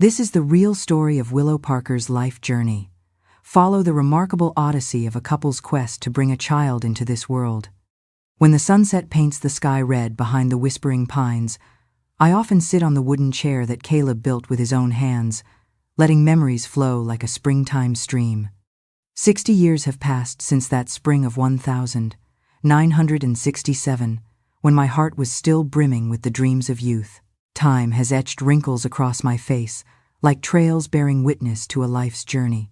This is the real story of Willow Parker's life journey. Follow the remarkable odyssey of a couple's quest to bring a child into this world. When the sunset paints the sky red behind the whispering pines, I often sit on the wooden chair that Caleb built with his own hands, letting memories flow like a springtime stream. 60 years have passed since that spring of 1967, when my heart was still brimming with the dreams of youth. Time has etched wrinkles across my face, like trails bearing witness to a life's journey.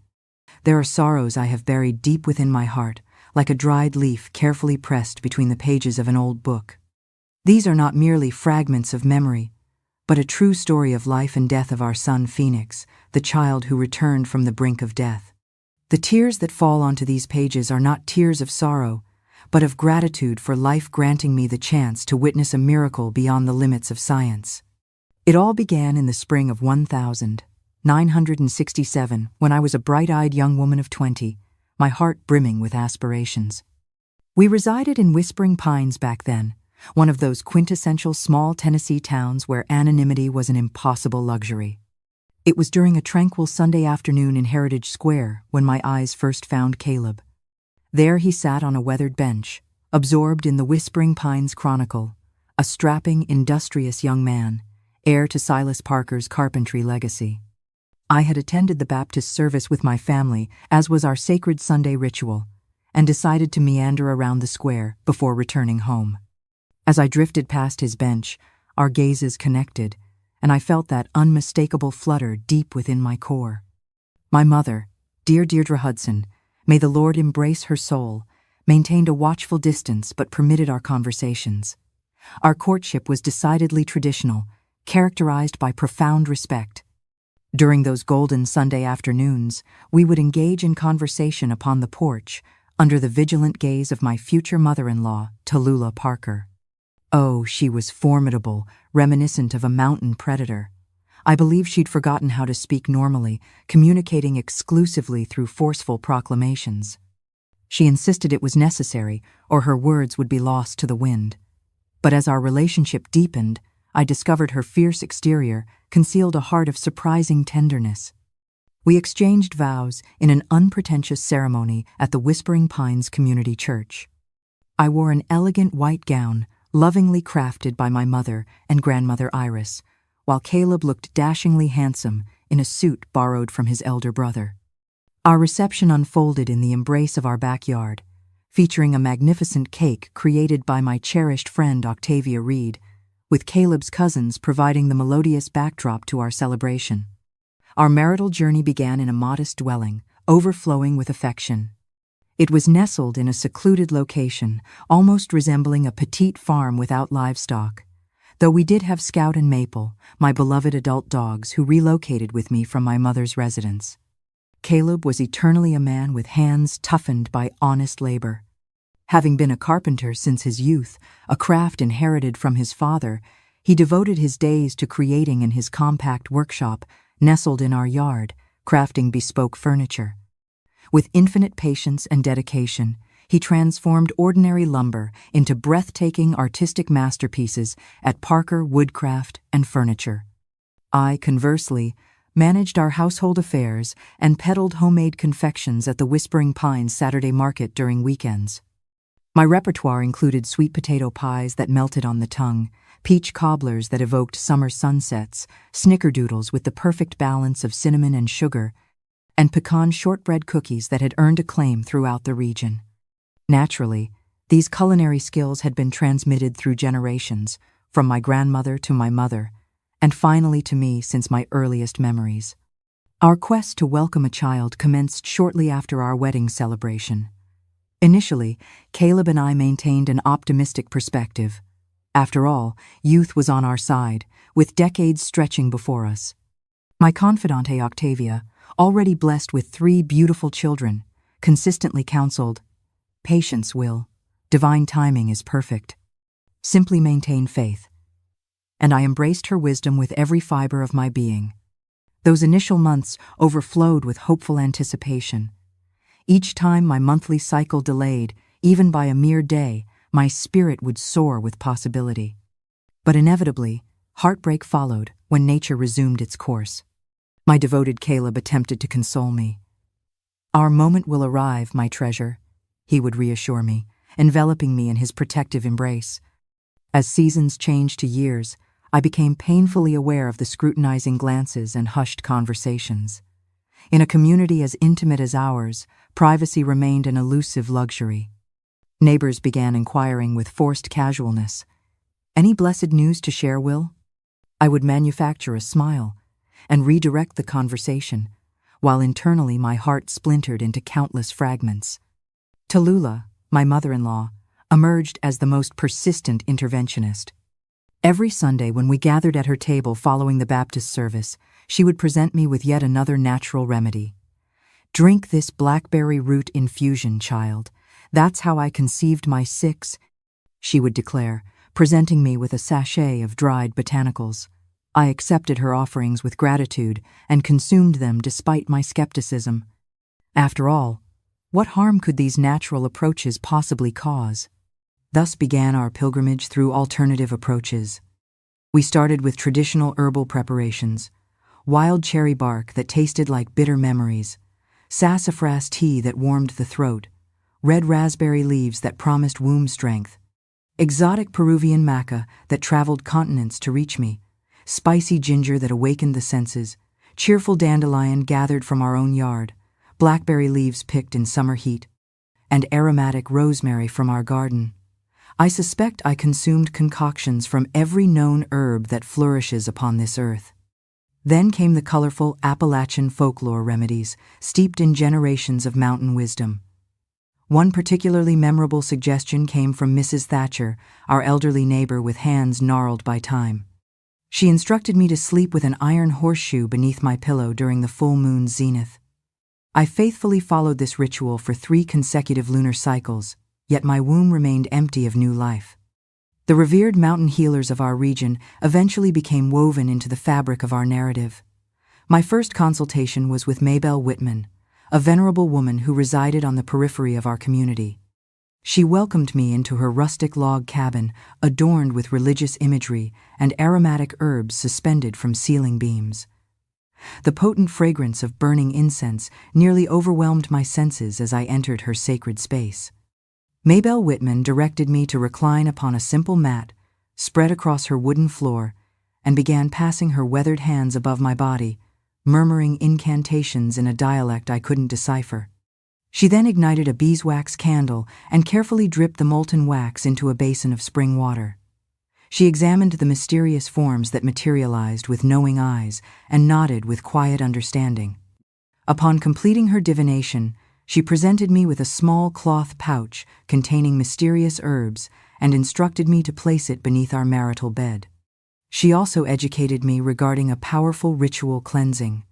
There are sorrows I have buried deep within my heart, like a dried leaf carefully pressed between the pages of an old book. These are not merely fragments of memory, but a true story of life and death of our son Phoenix, the child who returned from the brink of death. The tears that fall onto these pages are not tears of sorrow, but of gratitude for life granting me the chance to witness a miracle beyond the limits of science. It all began in the spring of 1967, when I was a bright-eyed young woman of 20, my heart brimming with aspirations. We resided in Whispering Pines back then, one of those quintessential small Tennessee towns where anonymity was an impossible luxury. It was during a tranquil Sunday afternoon in Heritage Square when my eyes first found Caleb. There he sat on a weathered bench, absorbed in the Whispering Pines Chronicle, a strapping, industrious young man, heir to Silas Parker's carpentry legacy. I had attended the Baptist service with my family, as was our sacred Sunday ritual, and decided to meander around the square before returning home. As I drifted past his bench, our gazes connected, and I felt that unmistakable flutter deep within my core. My mother, dear Deirdre Hudson, may the Lord embrace her soul, maintained a watchful distance but permitted our conversations. Our courtship was decidedly traditional, characterized by profound respect. During those golden Sunday afternoons, we would engage in conversation upon the porch, under the vigilant gaze of my future mother-in-law, Tallulah Parker. Oh, she was formidable, reminiscent of a mountain predator. I believe she'd forgotten how to speak normally, communicating exclusively through forceful proclamations. She insisted it was necessary, or her words would be lost to the wind. But as our relationship deepened, I discovered her fierce exterior concealed a heart of surprising tenderness. We exchanged vows in an unpretentious ceremony at the Whispering Pines Community Church. I wore an elegant white gown, lovingly crafted by my mother and grandmother Iris, while Caleb looked dashingly handsome in a suit borrowed from his elder brother. Our reception unfolded in the embrace of our backyard, featuring a magnificent cake created by my cherished friend Octavia Reed, with Caleb's cousins providing the melodious backdrop to our celebration. Our marital journey began in a modest dwelling, overflowing with affection. It was nestled in a secluded location, almost resembling a petite farm without livestock, though we did have Scout and Maple, my beloved adult dogs who relocated with me from my mother's residence. Caleb was eternally a man with hands toughened by honest labor. Having been a carpenter since his youth, a craft inherited from his father, he devoted his days to creating in his compact workshop, nestled in our yard, crafting bespoke furniture. With infinite patience and dedication, he transformed ordinary lumber into breathtaking artistic masterpieces at Parker Woodcraft and Furniture. I, conversely, managed our household affairs and peddled homemade confections at the Whispering Pines Saturday market during weekends. My repertoire included sweet potato pies that melted on the tongue, peach cobblers that evoked summer sunsets, snickerdoodles with the perfect balance of cinnamon and sugar, and pecan shortbread cookies that had earned acclaim throughout the region. Naturally, these culinary skills had been transmitted through generations, from my grandmother to my mother, and finally to me since my earliest memories. Our quest to welcome a child commenced shortly after our wedding celebration. Initially, Caleb and I maintained an optimistic perspective. After all, youth was on our side, with decades stretching before us. My confidante Octavia, already blessed with 3 beautiful children, consistently counseled, "Patience, Will. Divine timing is perfect. Simply maintain faith." And I embraced her wisdom with every fiber of my being. Those initial months overflowed with hopeful anticipation. Each time my monthly cycle delayed, even by a mere day, my spirit would soar with possibility. But inevitably, heartbreak followed when nature resumed its course. My devoted Caleb attempted to console me. "Our moment will arrive, my treasure," he would reassure me, enveloping me in his protective embrace. As seasons changed to years, I became painfully aware of the scrutinizing glances and hushed conversations. In a community as intimate as ours, privacy remained an elusive luxury. Neighbors began inquiring with forced casualness, "Any blessed news to share, Will?" I would manufacture a smile and redirect the conversation, while internally my heart splintered into countless fragments. Tallulah, my mother-in-law, emerged as the most persistent interventionist. Every Sunday when we gathered at her table following the Baptist service, she would present me with yet another natural remedy. "Drink this blackberry root infusion, child. That's how I conceived my six," she would declare, presenting me with a sachet of dried botanicals. I accepted her offerings with gratitude and consumed them despite my skepticism. After all, what harm could these natural approaches possibly cause? Thus began our pilgrimage through alternative approaches. We started with traditional herbal preparations: wild cherry bark that tasted like bitter memories, sassafras tea that warmed the throat, red raspberry leaves that promised womb strength, exotic Peruvian maca that traveled continents to reach me, spicy ginger that awakened the senses, cheerful dandelion gathered from our own yard, blackberry leaves picked in summer heat, and aromatic rosemary from our garden. I suspect I consumed concoctions from every known herb that flourishes upon this earth. Then came the colorful Appalachian folklore remedies, steeped in generations of mountain wisdom. One particularly memorable suggestion came from Mrs. Thatcher, our elderly neighbor with hands gnarled by time. She instructed me to sleep with an iron horseshoe beneath my pillow during the full moon's zenith. I faithfully followed this ritual for 3 consecutive lunar cycles, yet my womb remained empty of new life. The revered mountain healers of our region eventually became woven into the fabric of our narrative. My first consultation was with Maybelle Whitman, a venerable woman who resided on the periphery of our community. She welcomed me into her rustic log cabin, adorned with religious imagery and aromatic herbs suspended from ceiling beams. The potent fragrance of burning incense nearly overwhelmed my senses as I entered her sacred space. Maybelle Whitman directed me to recline upon a simple mat spread across her wooden floor and began passing her weathered hands above my body, murmuring incantations in a dialect I couldn't decipher. She then ignited a beeswax candle and carefully dripped the molten wax into a basin of spring water. She examined the mysterious forms that materialized with knowing eyes and nodded with quiet understanding. Upon completing her divination, she presented me with a small cloth pouch containing mysterious herbs and instructed me to place it beneath our marital bed. She also educated me regarding a powerful ritual cleansing.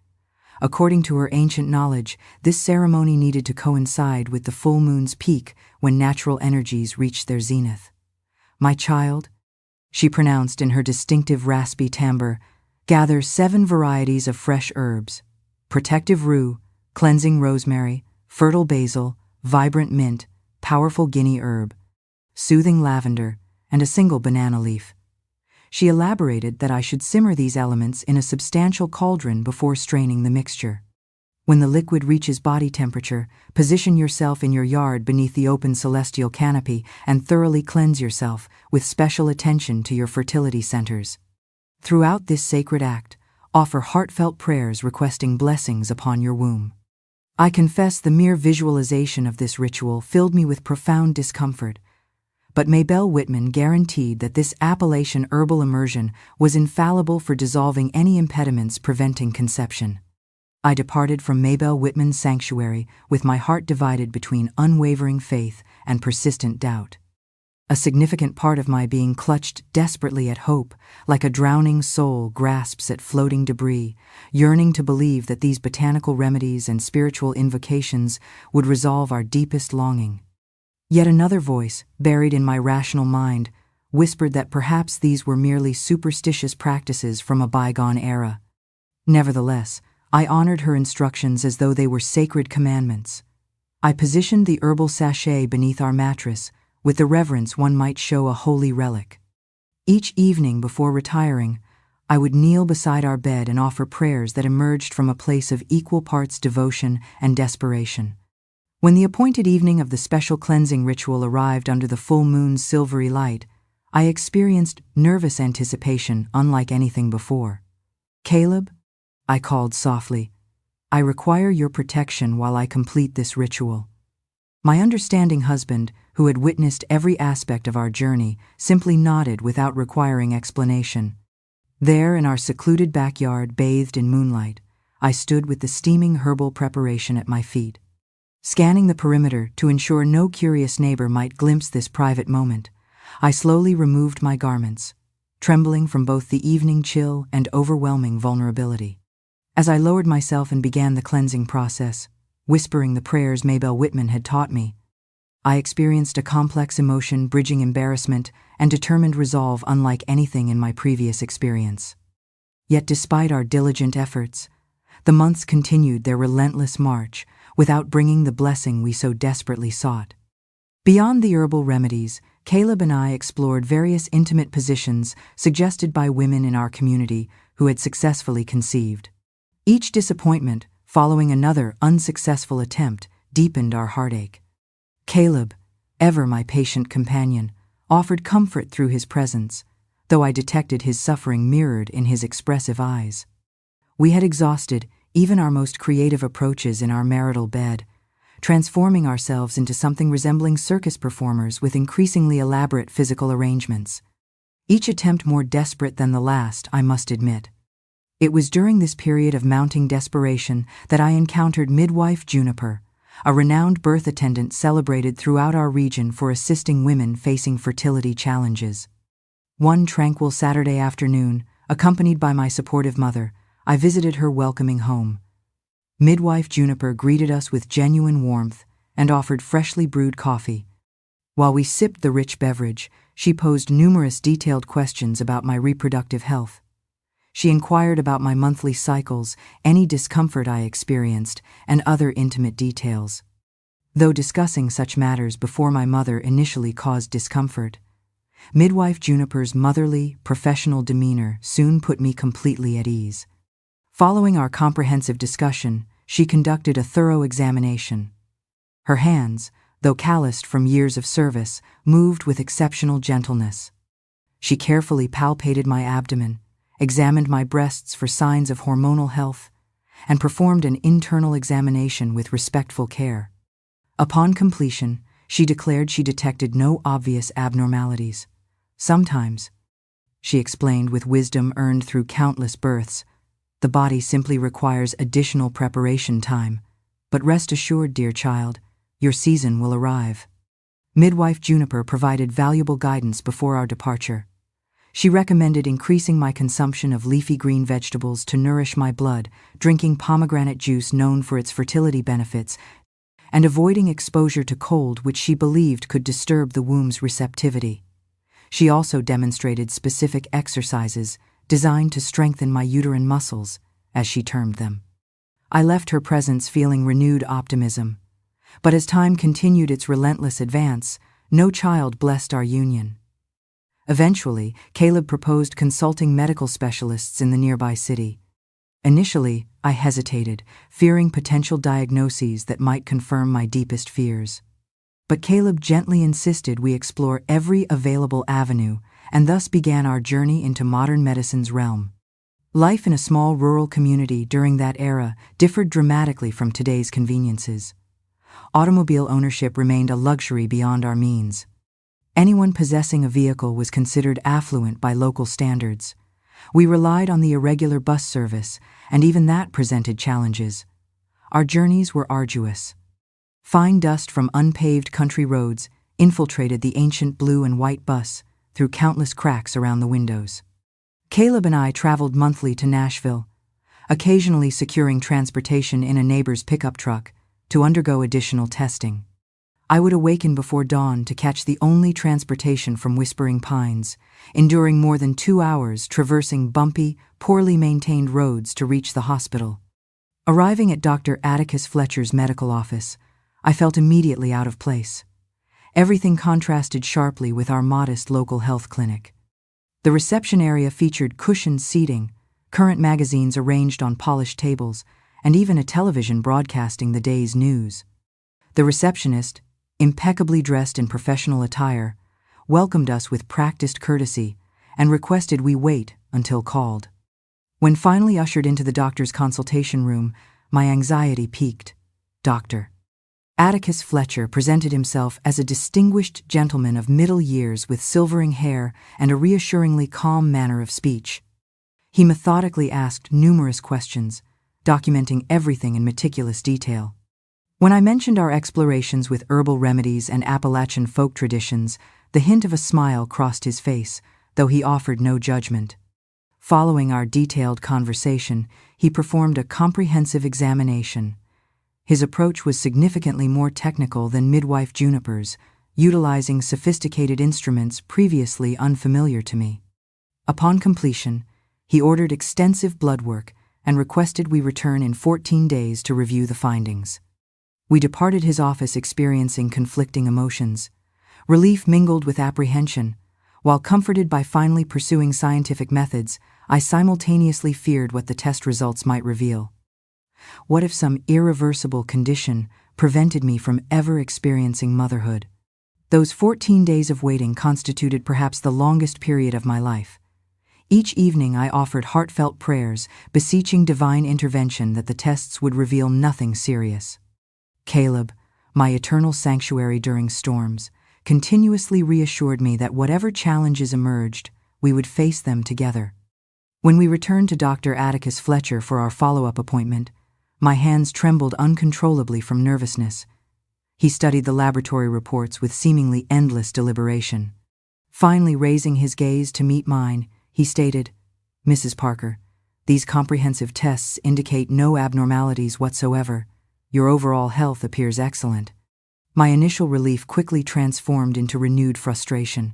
According to her ancient knowledge, this ceremony needed to coincide with the full moon's peak when natural energies reached their zenith. "My child," she pronounced in her distinctive raspy timbre, "gather 7 varieties of fresh herbs: protective rue, cleansing rosemary, fertile basil, vibrant mint, powerful guinea herb, soothing lavender, and a single banana leaf." She elaborated that I should simmer these elements in a substantial cauldron before straining the mixture. When the liquid reaches body temperature, position yourself in your yard beneath the open celestial canopy and thoroughly cleanse yourself with special attention to your fertility centers. Throughout this sacred act, offer heartfelt prayers requesting blessings upon your womb. I confess the mere visualization of this ritual filled me with profound discomfort, but Maybelle Whitman guaranteed that this Appalachian herbal immersion was infallible for dissolving any impediments preventing conception. I departed from Maybelle Whitman's sanctuary with my heart divided between unwavering faith and persistent doubt. A significant part of my being clutched desperately at hope, like a drowning soul grasps at floating debris, yearning to believe that these botanical remedies and spiritual invocations would resolve our deepest longing. Yet another voice, buried in my rational mind, whispered that perhaps these were merely superstitious practices from a bygone era. Nevertheless, I honored her instructions as though they were sacred commandments. I positioned the herbal sachet beneath our mattress, with the reverence one might show a holy relic. Each evening before retiring, I would kneel beside our bed and offer prayers that emerged from a place of equal parts devotion and desperation. When the appointed evening of the special cleansing ritual arrived under the full moon's silvery light, I experienced nervous anticipation unlike anything before. "Caleb," I called softly, "I require your protection while I complete this ritual." My understanding husband, who had witnessed every aspect of our journey, simply nodded without requiring explanation. There, in our secluded backyard bathed in moonlight, I stood with the steaming herbal preparation at my feet. Scanning the perimeter to ensure no curious neighbor might glimpse this private moment, I slowly removed my garments, trembling from both the evening chill and overwhelming vulnerability. As I lowered myself and began the cleansing process, whispering the prayers Maybelle Whitman had taught me, I experienced a complex emotion bridging embarrassment and determined resolve unlike anything in my previous experience. Yet despite our diligent efforts, the months continued their relentless march without bringing the blessing we so desperately sought. Beyond the herbal remedies, Caleb and I explored various intimate positions suggested by women in our community who had successfully conceived. Each disappointment, following another unsuccessful attempt, deepened our heartache. Caleb, ever my patient companion, offered comfort through his presence, though I detected his suffering mirrored in his expressive eyes. We had exhausted even our most creative approaches in our marital bed, transforming ourselves into something resembling circus performers with increasingly elaborate physical arrangements. Each attempt more desperate than the last, I must admit. It was during this period of mounting desperation that I encountered midwife Juniper, a renowned birth attendant celebrated throughout our region for assisting women facing fertility challenges. One tranquil Saturday afternoon, accompanied by my supportive mother, I visited her welcoming home. Midwife Juniper greeted us with genuine warmth and offered freshly brewed coffee. While we sipped the rich beverage, she posed numerous detailed questions about my reproductive health. She inquired about my monthly cycles, any discomfort I experienced, and other intimate details. Though discussing such matters before my mother initially caused discomfort, midwife Juniper's motherly, professional demeanor soon put me completely at ease. Following our comprehensive discussion, she conducted a thorough examination. Her hands, though calloused from years of service, moved with exceptional gentleness. She carefully palpated my abdomen, examined my breasts for signs of hormonal health, and performed an internal examination with respectful care. Upon completion, she declared she detected no obvious abnormalities. Sometimes, she explained with wisdom earned through countless births, the body simply requires additional preparation time, but rest assured, dear child, your season will arrive. Midwife Juniper provided valuable guidance before our departure. She recommended increasing my consumption of leafy green vegetables to nourish my blood, drinking pomegranate juice known for its fertility benefits, and avoiding exposure to cold which she believed could disturb the womb's receptivity. She also demonstrated specific exercises designed to strengthen my uterine muscles, as she termed them. I left her presence feeling renewed optimism, but as time continued its relentless advance, no child blessed our union. Eventually, Caleb proposed consulting medical specialists in the nearby city. Initially, I hesitated, fearing potential diagnoses that might confirm my deepest fears. But Caleb gently insisted we explore every available avenue, and thus began our journey into modern medicine's realm. Life in a small rural community during that era differed dramatically from today's conveniences. Automobile ownership remained a luxury beyond our means. Anyone possessing a vehicle was considered affluent by local standards. We relied on the irregular bus service, and even that presented challenges. Our journeys were arduous. Fine dust from unpaved country roads infiltrated the ancient blue and white bus through countless cracks around the windows. Caleb and I traveled monthly to Nashville, occasionally securing transportation in a neighbor's pickup truck to undergo additional testing. I would awaken before dawn to catch the only transportation from Whispering Pines, enduring more than 2 hours traversing bumpy, poorly maintained roads to reach the hospital. Arriving at Dr. Atticus Fletcher's medical office, I felt immediately out of place. Everything contrasted sharply with our modest local health clinic. The reception area featured cushioned seating, current magazines arranged on polished tables, and even a television broadcasting the day's news. The receptionist, impeccably dressed in professional attire, welcomed us with practiced courtesy and requested we wait until called. When finally ushered into the doctor's consultation room, my anxiety peaked. Dr. Atticus Fletcher presented himself as a distinguished gentleman of middle years with silvering hair and a reassuringly calm manner of speech. He methodically asked numerous questions, documenting everything in meticulous detail. When I mentioned our explorations with herbal remedies and Appalachian folk traditions, the hint of a smile crossed his face, though he offered no judgment. Following our detailed conversation, he performed a comprehensive examination. His approach was significantly more technical than midwife Juniper's, utilizing sophisticated instruments previously unfamiliar to me. Upon completion, he ordered extensive blood work and requested we return in 14 days to review the findings. We departed his office experiencing conflicting emotions. Relief mingled with apprehension. While comforted by finally pursuing scientific methods, I simultaneously feared what the test results might reveal. What if some irreversible condition prevented me from ever experiencing motherhood? Those 14 days of waiting constituted perhaps the longest period of my life. Each evening I offered heartfelt prayers, beseeching divine intervention that the tests would reveal nothing serious. Caleb, my eternal sanctuary during storms, continuously reassured me that whatever challenges emerged, we would face them together. When we returned to Dr. Atticus Fletcher for our follow-up appointment, my hands trembled uncontrollably from nervousness. He studied the laboratory reports with seemingly endless deliberation. Finally raising his gaze to meet mine, he stated, "Mrs. Parker, these comprehensive tests indicate no abnormalities whatsoever. Your overall health appears excellent." My initial relief quickly transformed into renewed frustration.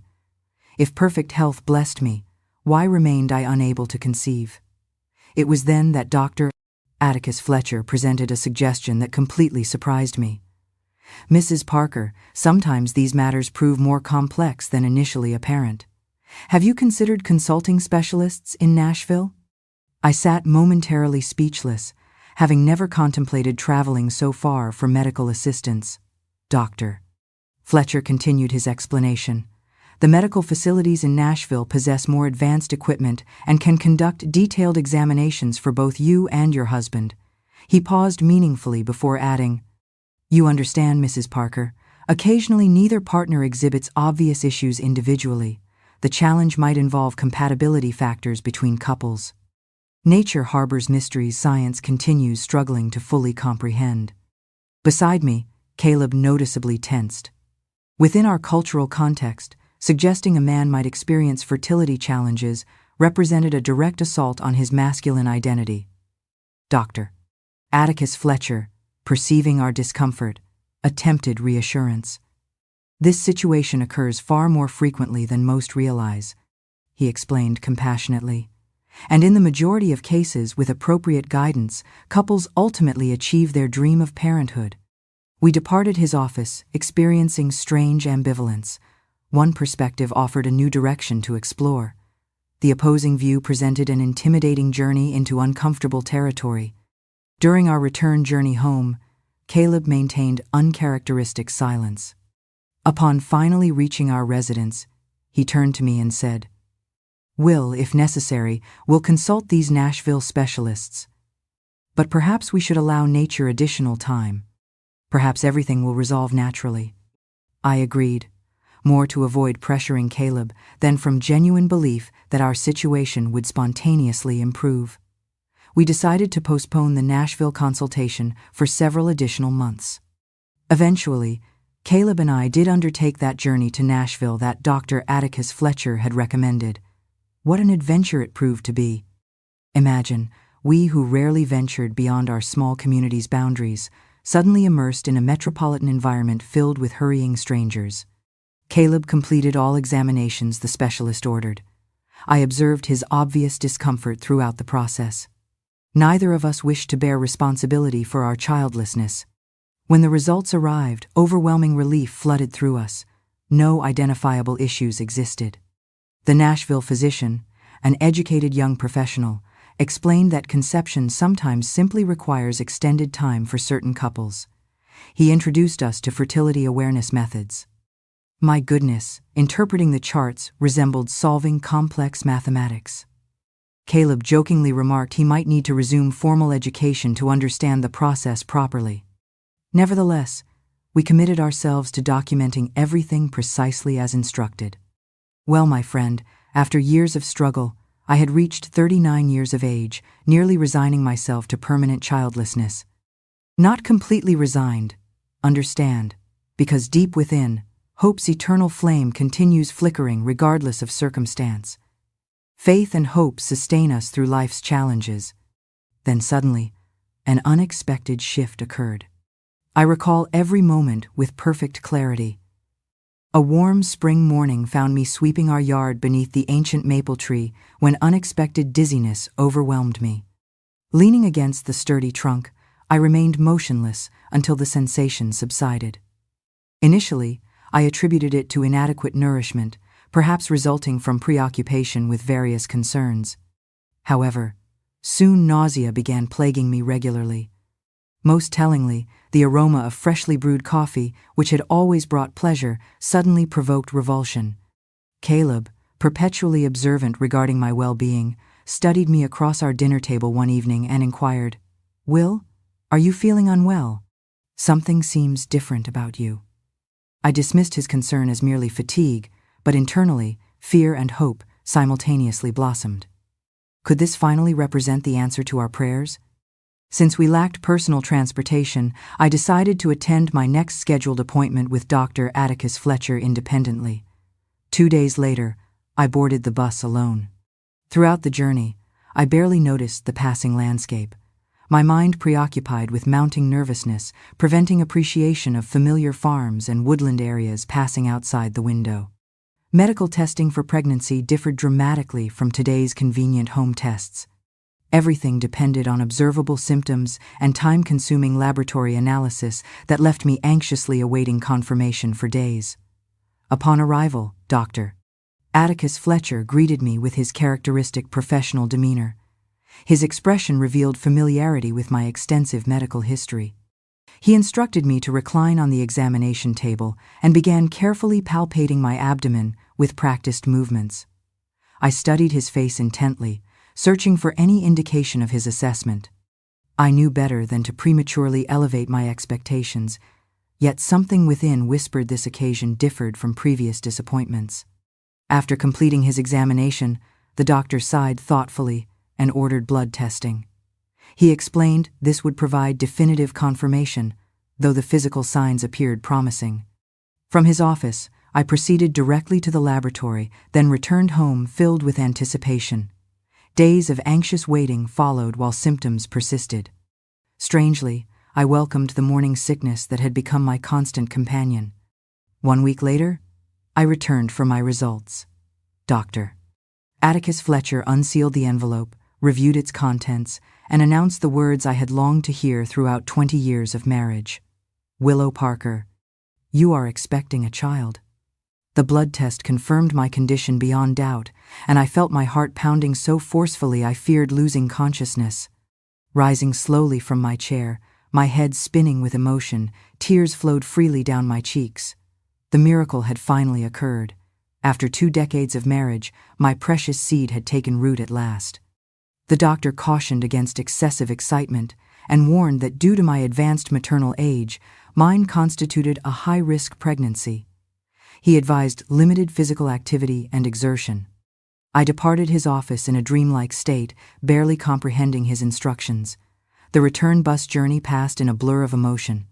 If perfect health blessed me, why remained I unable to conceive? It was then that Dr. Atticus Fletcher presented a suggestion that completely surprised me. "Mrs. Parker, sometimes these matters prove more complex than initially apparent. Have you considered consulting specialists in Nashville?" I sat momentarily speechless, having never contemplated traveling so far for medical assistance. Dr. Fletcher continued his explanation. "The medical facilities in Nashville possess more advanced equipment and can conduct detailed examinations for both you and your husband." He paused meaningfully before adding, "You understand, Mrs. Parker, occasionally neither partner exhibits obvious issues individually. The challenge might involve compatibility factors between couples. Nature harbors mysteries science continues struggling to fully comprehend." Beside me, Caleb noticeably tensed. Within our cultural context, suggesting a man might experience fertility challenges represented a direct assault on his masculine identity. Dr. Atticus Fletcher, perceiving our discomfort, attempted reassurance. "This situation occurs far more frequently than most realize," he explained compassionately. "And in the majority of cases, with appropriate guidance, couples ultimately achieve their dream of parenthood." We departed his office, experiencing strange ambivalence. One perspective offered a new direction to explore. The opposing view presented an intimidating journey into uncomfortable territory. During our return journey home, Caleb maintained uncharacteristic silence. Upon finally reaching our residence, he turned to me and said, If necessary, we'll consult these Nashville specialists. But perhaps we should allow nature additional time. Perhaps everything will resolve naturally." I agreed, more to avoid pressuring Caleb than from genuine belief that our situation would spontaneously improve. We decided to postpone the Nashville consultation for several additional months. Eventually, Caleb and I did undertake that journey to Nashville that Dr. Atticus Fletcher had recommended. What an adventure it proved to be. Imagine, we who rarely ventured beyond our small community's boundaries, suddenly immersed in a metropolitan environment filled with hurrying strangers. Caleb completed all examinations the specialist ordered. I observed his obvious discomfort throughout the process. Neither of us wished to bear responsibility for our childlessness. When the results arrived, overwhelming relief flooded through us. No identifiable issues existed. The Nashville physician, an educated young professional, explained that conception sometimes simply requires extended time for certain couples. He introduced us to fertility awareness methods. My goodness, interpreting the charts resembled solving complex mathematics. Caleb jokingly remarked he might need to resume formal education to understand the process properly. Nevertheless, we committed ourselves to documenting everything precisely as instructed. Well, my friend, after years of struggle, I had reached 39 years of age, nearly resigning myself to permanent childlessness. Not completely resigned, understand, because deep within, hope's eternal flame continues flickering regardless of circumstance. Faith and hope sustain us through life's challenges. Then suddenly, an unexpected shift occurred. I recall every moment with perfect clarity. A warm spring morning found me sweeping our yard beneath the ancient maple tree when unexpected dizziness overwhelmed me. Leaning against the sturdy trunk, I remained motionless until the sensation subsided. Initially, I attributed it to inadequate nourishment, perhaps resulting from preoccupation with various concerns. However, soon nausea began plaguing me regularly. Most tellingly, the aroma of freshly brewed coffee, which had always brought pleasure, suddenly provoked revulsion. Caleb, perpetually observant regarding my well-being, studied me across our dinner table one evening and inquired, "Will, are you feeling unwell? Something seems different about you." I dismissed his concern as merely fatigue, but internally, fear and hope simultaneously blossomed. Could this finally represent the answer to our prayers? Since we lacked personal transportation, I decided to attend my next scheduled appointment with Dr. Atticus Fletcher independently. 2 days later, I boarded the bus alone. Throughout the journey, I barely noticed the passing landscape, my mind preoccupied with mounting nervousness, preventing appreciation of familiar farms and woodland areas passing outside the window. Medical testing for pregnancy differed dramatically from today's convenient home tests. Everything depended on observable symptoms and time-consuming laboratory analysis that left me anxiously awaiting confirmation for days. Upon arrival, Dr. Atticus Fletcher greeted me with his characteristic professional demeanor. His expression revealed familiarity with my extensive medical history. He instructed me to recline on the examination table and began carefully palpating my abdomen with practiced movements. I studied his face intently, searching for any indication of his assessment. I knew better than to prematurely elevate my expectations, yet something within whispered this occasion differed from previous disappointments. After completing his examination, the doctor sighed thoughtfully and ordered blood testing. He explained this would provide definitive confirmation, though the physical signs appeared promising. From his office, I proceeded directly to the laboratory, then returned home filled with anticipation. Days of anxious waiting followed while symptoms persisted. Strangely, I welcomed the morning sickness that had become my constant companion. 1 week later, I returned for my results. Dr. Atticus Fletcher unsealed the envelope, reviewed its contents, and announced the words I had longed to hear throughout 20 years of marriage. "Willow Parker, you are expecting a child." The blood test confirmed my condition beyond doubt, and I felt my heart pounding so forcefully I feared losing consciousness. Rising slowly from my chair, my head spinning with emotion, tears flowed freely down my cheeks. The miracle had finally occurred. After 2 decades of marriage, my precious seed had taken root at last. The doctor cautioned against excessive excitement and warned that due to my advanced maternal age, mine constituted a high-risk pregnancy. He advised limited physical activity and exertion. I departed his office in a dreamlike state, barely comprehending his instructions. The return bus journey passed in a blur of emotion.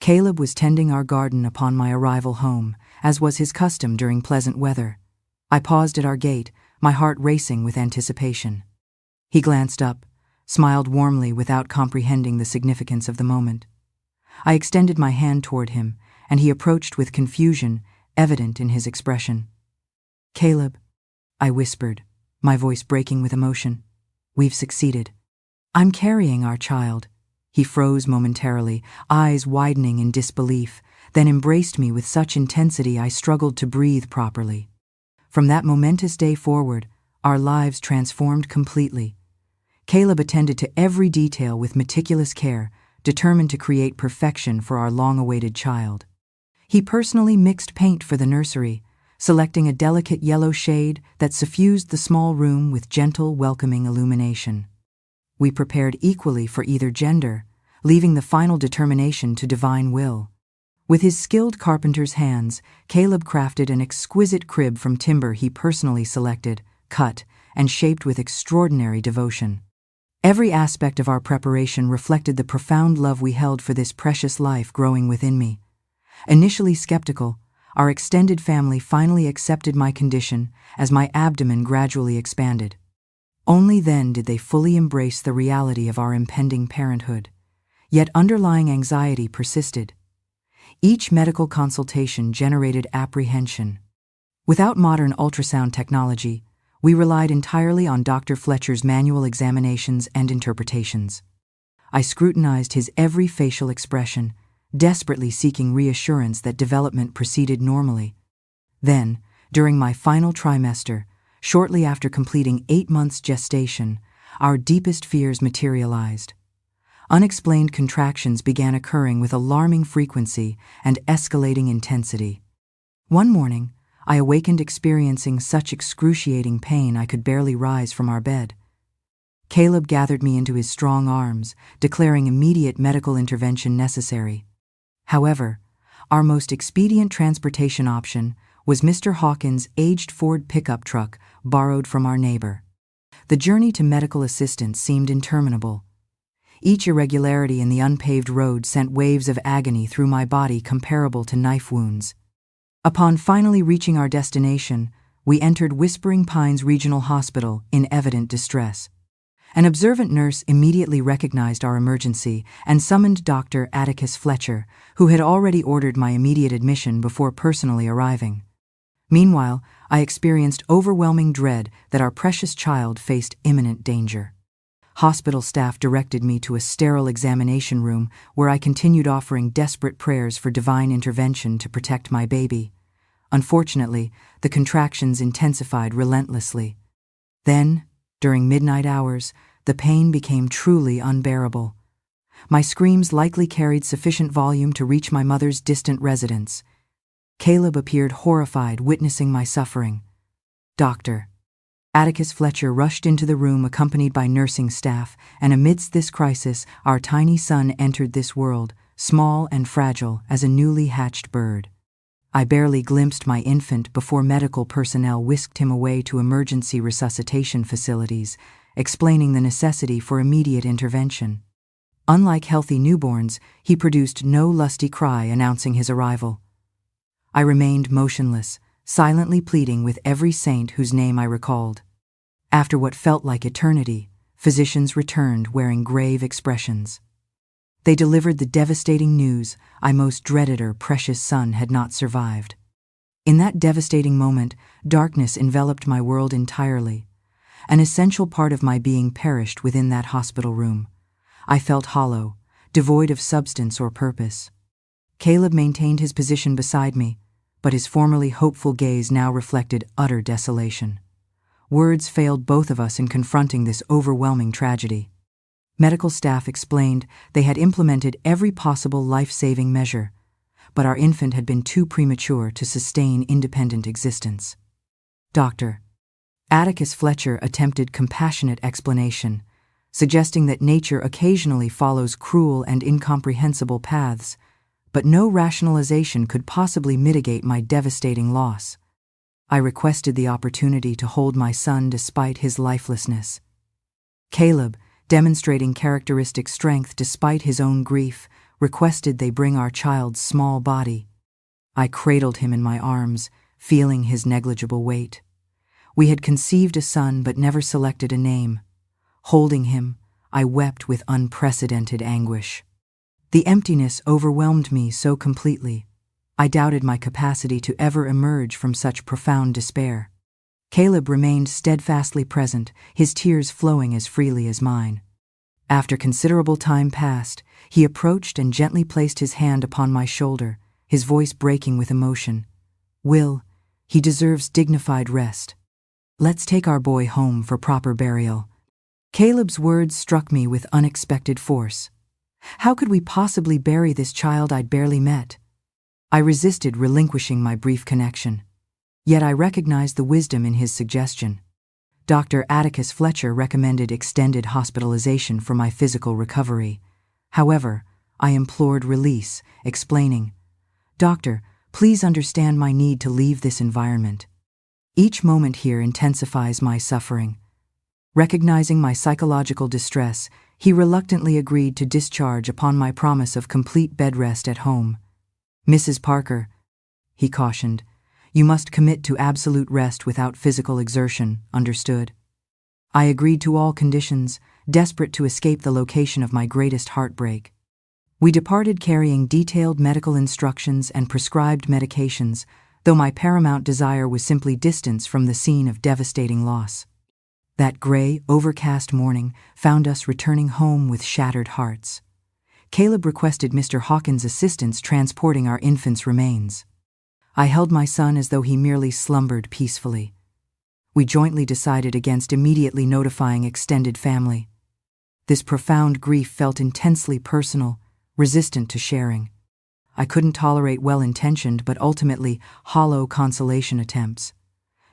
Caleb was tending our garden upon my arrival home, as was his custom during pleasant weather. I paused at our gate, my heart racing with anticipation. He glanced up, smiled warmly without comprehending the significance of the moment. I extended my hand toward him, and he approached with confusion evident in his expression. "Caleb," I whispered, my voice breaking with emotion, "we've succeeded. I'm carrying our child." He froze momentarily, eyes widening in disbelief, then embraced me with such intensity I struggled to breathe properly. From that momentous day forward, our lives transformed completely. Caleb attended to every detail with meticulous care, determined to create perfection for our long-awaited child. He personally mixed paint for the nursery, selecting a delicate yellow shade that suffused the small room with gentle, welcoming illumination. We prepared equally for either gender, leaving the final determination to divine will. With his skilled carpenter's hands, Caleb crafted an exquisite crib from timber he personally selected, cut, and shaped with extraordinary devotion. Every aspect of our preparation reflected the profound love we held for this precious life growing within me. Initially skeptical, our extended family finally accepted my condition as my abdomen gradually expanded. Only then did they fully embrace the reality of our impending parenthood. Yet underlying anxiety persisted. Each medical consultation generated apprehension. Without modern ultrasound technology, we relied entirely on Dr. Fletcher's manual examinations and interpretations. I scrutinized his every facial expression, desperately seeking reassurance that development proceeded normally. Then, during my final trimester, shortly after completing 8 months gestation, our deepest fears materialized. Unexplained contractions began occurring with alarming frequency and escalating intensity. One morning, I awakened experiencing such excruciating pain I could barely rise from our bed. Caleb gathered me into his strong arms, declaring immediate medical intervention necessary. However, our most expedient transportation option was Mr. Hawkins' aged Ford pickup truck borrowed from our neighbor. The journey to medical assistance seemed interminable. Each irregularity in the unpaved road sent waves of agony through my body comparable to knife wounds. Upon finally reaching our destination, we entered Whispering Pines Regional Hospital in evident distress. An observant nurse immediately recognized our emergency and summoned Dr. Atticus Fletcher, who had already ordered my immediate admission before personally arriving. Meanwhile, I experienced overwhelming dread that our precious child faced imminent danger. Hospital staff directed me to a sterile examination room where I continued offering desperate prayers for divine intervention to protect my baby. Unfortunately, the contractions intensified relentlessly. Then, during midnight hours, the pain became truly unbearable. My screams likely carried sufficient volume to reach my mother's distant residence. Caleb appeared horrified, witnessing my suffering. Dr. Atticus Fletcher rushed into the room accompanied by nursing staff, and amidst this crisis, our tiny son entered this world, small and fragile as a newly hatched bird. I barely glimpsed my infant before medical personnel whisked him away to emergency resuscitation facilities, explaining the necessity for immediate intervention. Unlike healthy newborns, he produced no lusty cry announcing his arrival. I remained motionless, silently pleading with every saint whose name I recalled. After what felt like eternity, physicians returned wearing grave expressions. They delivered the devastating news I most dreaded: our precious son had not survived. In that devastating moment, darkness enveloped my world entirely. An essential part of my being perished within that hospital room. I felt hollow, devoid of substance or purpose. Caleb maintained his position beside me, but his formerly hopeful gaze now reflected utter desolation. Words failed both of us in confronting this overwhelming tragedy. Medical staff explained they had implemented every possible life-saving measure, but our infant had been too premature to sustain independent existence. Dr. Atticus Fletcher attempted compassionate explanation, suggesting that nature occasionally follows cruel and incomprehensible paths, but no rationalization could possibly mitigate my devastating loss. I requested the opportunity to hold my son despite his lifelessness. Caleb, demonstrating characteristic strength despite his own grief, requested they bring our child's small body. I cradled him in my arms, feeling his negligible weight. We had conceived a son but never selected a name. Holding him, I wept with unprecedented anguish. The emptiness overwhelmed me so completely, I doubted my capacity to ever emerge from such profound despair. Caleb remained steadfastly present, his tears flowing as freely as mine. After considerable time passed, he approached and gently placed his hand upon my shoulder, his voice breaking with emotion. "Will," He deserves dignified rest. Let's take our boy home for proper burial. Caleb's words struck me with unexpected force. How could we possibly bury this child I'd barely met? I resisted relinquishing my brief connection. Yet I recognized the wisdom in his suggestion. Dr. Atticus Fletcher recommended extended hospitalization for my physical recovery. However, I implored release, explaining, "Doctor, please understand my need to leave this environment. Each moment here intensifies my suffering." Recognizing my psychological distress, he reluctantly agreed to discharge upon my promise of complete bed rest at home. "Mrs. Parker," he cautioned, "you must commit to absolute rest without physical exertion, understood?" I agreed to all conditions, desperate to escape the location of my greatest heartbreak. We departed carrying detailed medical instructions and prescribed medications, though my paramount desire was simply distance from the scene of devastating loss. That gray, overcast morning found us returning home with shattered hearts. Caleb requested Mr. Hawkins' assistance transporting our infant's remains. I held my son as though he merely slumbered peacefully. We jointly decided against immediately notifying extended family. This profound grief felt intensely personal, resistant to sharing. I couldn't tolerate well-intentioned but ultimately hollow consolation attempts.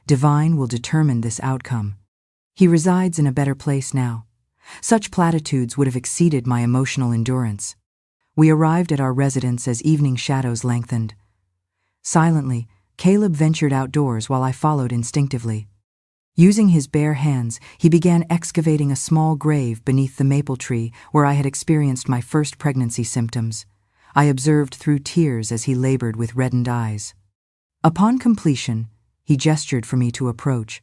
Divine will determine this outcome. He resides in a better place now. Such platitudes would have exceeded my emotional endurance. We arrived at our residence as evening shadows lengthened. Silently, Caleb ventured outdoors while I followed instinctively. Using his bare hands, he began excavating a small grave beneath the maple tree where I had experienced my first pregnancy symptoms. I observed through tears as he labored with reddened eyes. Upon completion, he gestured for me to approach.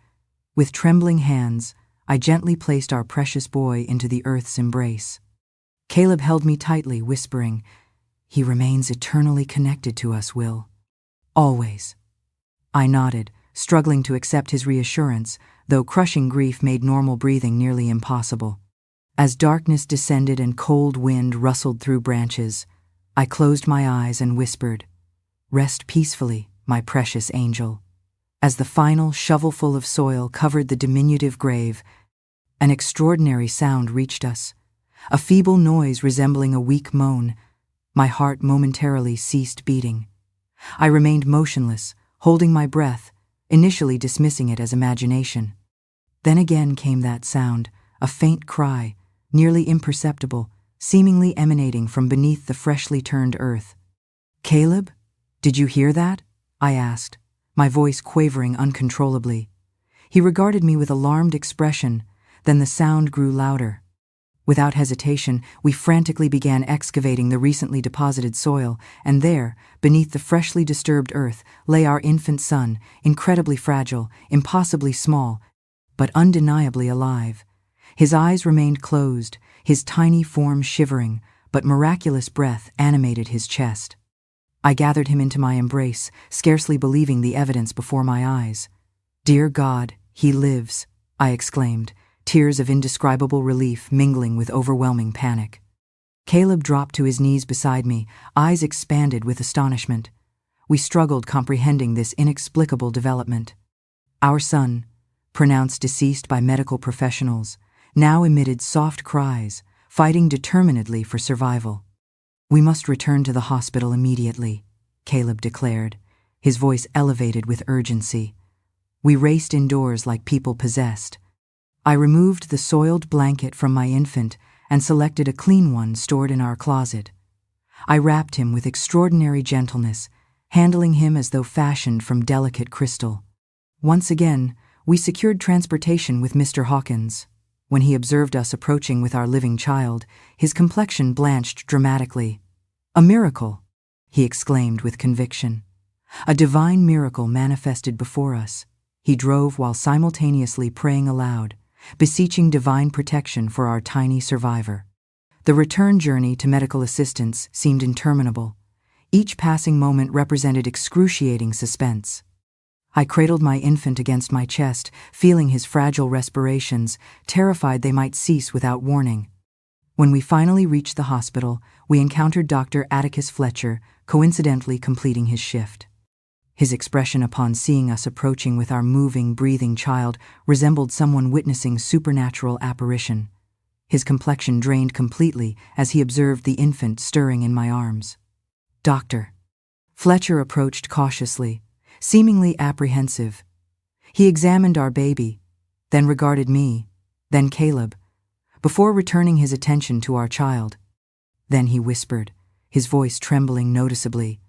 With trembling hands, I gently placed our precious boy into the earth's embrace. Caleb held me tightly, whispering, "He remains eternally connected to us, Will. Always." I nodded, struggling to accept his reassurance, though crushing grief made normal breathing nearly impossible. As darkness descended and cold wind rustled through branches, I closed my eyes and whispered, "Rest peacefully, my precious angel." As the final shovelful of soil covered the diminutive grave, an extraordinary sound reached us. A feeble noise resembling a weak moan. My heart momentarily ceased beating. I remained motionless, holding my breath, initially dismissing it as imagination. Then again came that sound, a faint cry, nearly imperceptible, seemingly emanating from beneath the freshly turned earth. "Caleb, did you hear that?" I asked, my voice quavering uncontrollably. He regarded me with alarmed expression, then the sound grew louder. Without hesitation, we frantically began excavating the recently deposited soil, and there, beneath the freshly disturbed earth, lay our infant son, incredibly fragile, impossibly small, but undeniably alive. His eyes remained closed, his tiny form shivering, but miraculous breath animated his chest. I gathered him into my embrace, scarcely believing the evidence before my eyes. "Dear God, he lives," I exclaimed, tears of indescribable relief mingling with overwhelming panic. Caleb dropped to his knees beside me, eyes expanded with astonishment. We struggled comprehending this inexplicable development. Our son, pronounced deceased by medical professionals, now emitted soft cries, fighting determinedly for survival. "We must return to the hospital immediately," Caleb declared, his voice elevated with urgency. We raced indoors like people possessed. I removed the soiled blanket from my infant and selected a clean one stored in our closet. I wrapped him with extraordinary gentleness, handling him as though fashioned from delicate crystal. Once again, we secured transportation with Mr. Hawkins. When he observed us approaching with our living child, his complexion blanched dramatically. "A miracle," he exclaimed with conviction. "A divine miracle manifested before us." He drove while simultaneously praying aloud, beseeching divine protection for our tiny survivor. The return journey to medical assistance seemed interminable. Each passing moment represented excruciating suspense. I cradled my infant against my chest, feeling his fragile respirations, terrified they might cease without warning. When we finally reached the hospital, we encountered Dr. Atticus Fletcher, coincidentally completing his shift. His expression upon seeing us approaching with our moving, breathing child resembled someone witnessing supernatural apparition. His complexion drained completely as he observed the infant stirring in my arms. "Doctor." Fletcher approached cautiously, seemingly apprehensive. He examined our baby, then regarded me, then Caleb, before returning his attention to our child. Then he whispered, his voice trembling noticeably,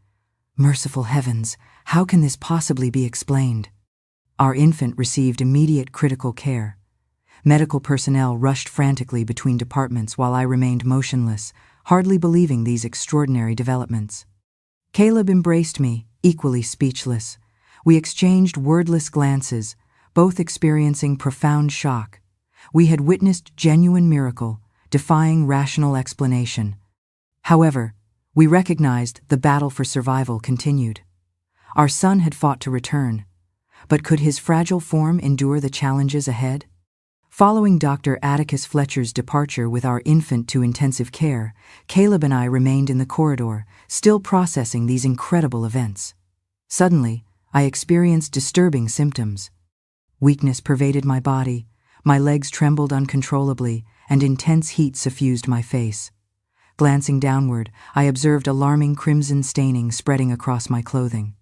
"Merciful heavens, how can this possibly be explained?" Our infant received immediate critical care. Medical personnel rushed frantically between departments while I remained motionless, hardly believing these extraordinary developments. Caleb embraced me, equally speechless. We exchanged wordless glances, both experiencing profound shock. We had witnessed genuine miracle, defying rational explanation. However, we recognized the battle for survival continued. Our son had fought to return, but could his fragile form endure the challenges ahead? Following Dr. Atticus Fletcher's departure with our infant to intensive care, Caleb and I remained in the corridor, still processing these incredible events. Suddenly, I experienced disturbing symptoms. Weakness pervaded my body, my legs trembled uncontrollably, and intense heat suffused my face. Glancing downward, I observed alarming crimson staining spreading across my clothing.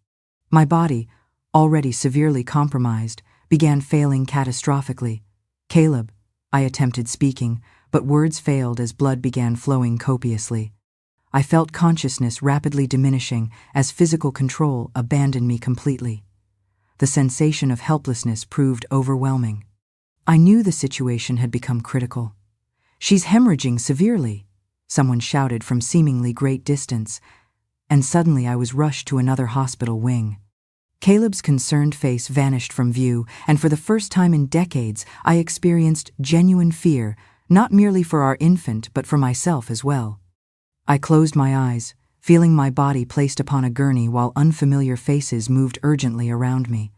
My body, already severely compromised, began failing catastrophically. "Caleb," I attempted speaking, but words failed as blood began flowing copiously. I felt consciousness rapidly diminishing as physical control abandoned me completely. The sensation of helplessness proved overwhelming. I knew the situation had become critical. "She's hemorrhaging severely," someone shouted from seemingly great distance, and suddenly I was rushed to another hospital wing. Caleb's concerned face vanished from view, and for the first time in decades, I experienced genuine fear, not merely for our infant, but for myself as well. I closed my eyes, feeling my body placed upon a gurney while unfamiliar faces moved urgently around me.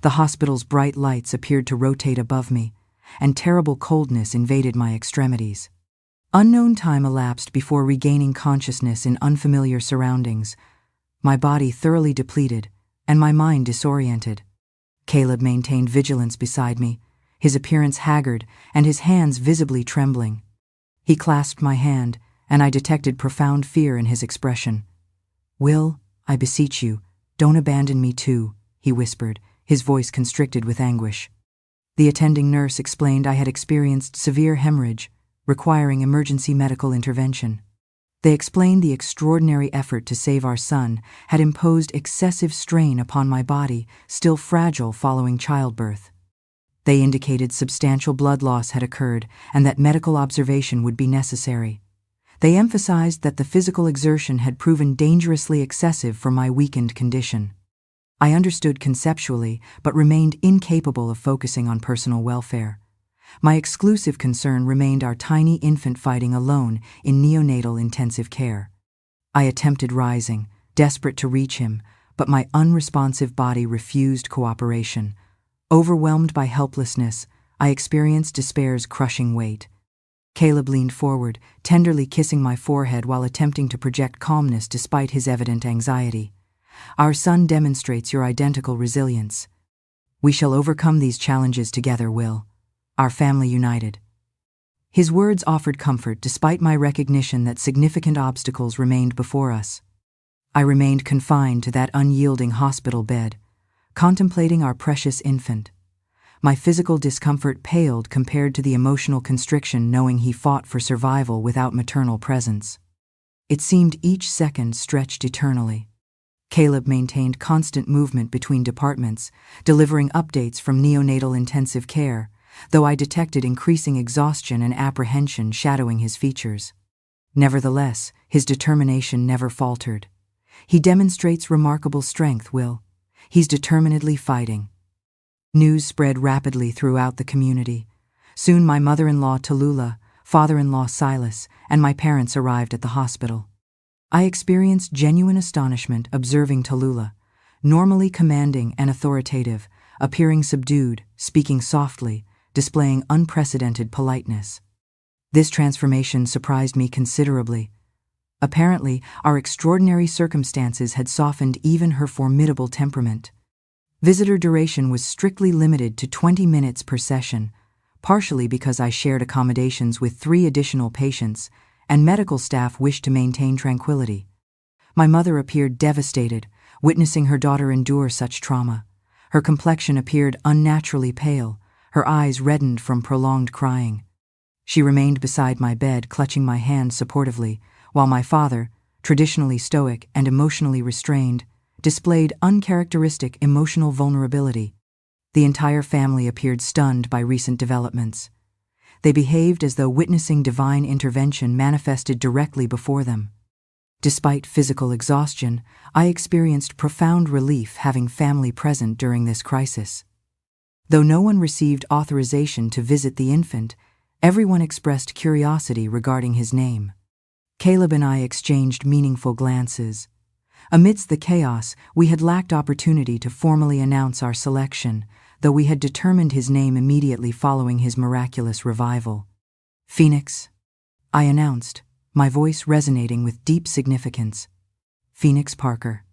The hospital's bright lights appeared to rotate above me, and terrible coldness invaded my extremities. Unknown time elapsed before regaining consciousness in unfamiliar surroundings, my body thoroughly depleted, and my mind disoriented. Caleb maintained vigilance beside me, his appearance haggard and his hands visibly trembling. He clasped my hand, and I detected profound fear in his expression. "Will, I beseech you, don't abandon me too," he whispered, his voice constricted with anguish. The attending nurse explained I had experienced severe hemorrhage, requiring emergency medical intervention. They explained the extraordinary effort to save our son had imposed excessive strain upon my body, still fragile following childbirth. They indicated substantial blood loss had occurred and that medical observation would be necessary. They emphasized that the physical exertion had proven dangerously excessive for my weakened condition. I understood conceptually, but remained incapable of focusing on personal welfare. My exclusive concern remained our tiny infant fighting alone in neonatal intensive care. I attempted rising, desperate to reach him, but my unresponsive body refused cooperation. Overwhelmed by helplessness, I experienced despair's crushing weight. Caleb leaned forward, tenderly kissing my forehead while attempting to project calmness despite his evident anxiety. "Our son demonstrates your identical resilience. We shall overcome these challenges together, Will. Our family united." His words offered comfort despite my recognition that significant obstacles remained before us. I remained confined to that unyielding hospital bed, contemplating our precious infant. My physical discomfort paled compared to the emotional constriction knowing he fought for survival without maternal presence. It seemed each second stretched eternally. Caleb maintained constant movement between departments, delivering updates from neonatal intensive care, though I detected increasing exhaustion and apprehension shadowing his features. Nevertheless, his determination never faltered. "He demonstrates remarkable strength, Will. He's determinedly fighting." News spread rapidly throughout the community. Soon my mother-in-law Tallulah, father-in-law Silas, and my parents arrived at the hospital. I experienced genuine astonishment observing Tallulah, normally commanding and authoritative, appearing subdued, speaking softly, displaying unprecedented politeness. This transformation surprised me considerably. Apparently, our extraordinary circumstances had softened even her formidable temperament. Visitor duration was strictly limited to 20 minutes per session, partially because I shared accommodations with 3 additional patients, and medical staff wished to maintain tranquility. My mother appeared devastated, witnessing her daughter endure such trauma. Her complexion appeared unnaturally pale, her eyes reddened from prolonged crying. She remained beside my bed, clutching my hand supportively, while my father, traditionally stoic and emotionally restrained, displayed uncharacteristic emotional vulnerability. The entire family appeared stunned by recent developments. They behaved as though witnessing divine intervention manifested directly before them. Despite physical exhaustion, I experienced profound relief having family present during this crisis. Though no one received authorization to visit the infant, everyone expressed curiosity regarding his name. Caleb and I exchanged meaningful glances. Amidst the chaos, we had lacked opportunity to formally announce our selection, though we had determined his name immediately following his miraculous revival. "Phoenix," I announced, my voice resonating with deep significance. "Phoenix Parker,"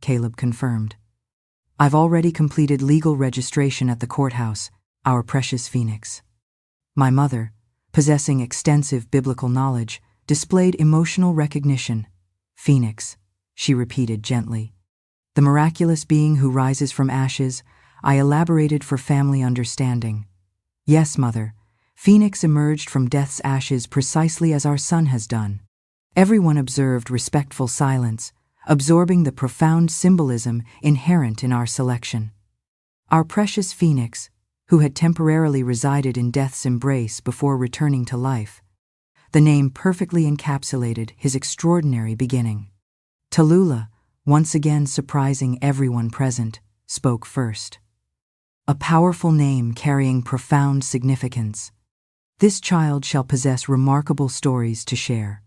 Caleb confirmed. "I've already completed legal registration at the courthouse, our precious Phoenix." My mother, possessing extensive biblical knowledge, displayed emotional recognition. "Phoenix," she repeated gently. "The miraculous being who rises from ashes," I elaborated for family understanding. "Yes, Mother, Phoenix emerged from death's ashes precisely as our son has done." Everyone observed respectful silence, absorbing the profound symbolism inherent in our selection. Our precious Phoenix, who had temporarily resided in death's embrace before returning to life. The name perfectly encapsulated his extraordinary beginning. Tallulah, once again surprising everyone present, spoke first. "A powerful name carrying profound significance. This child shall possess remarkable stories to share."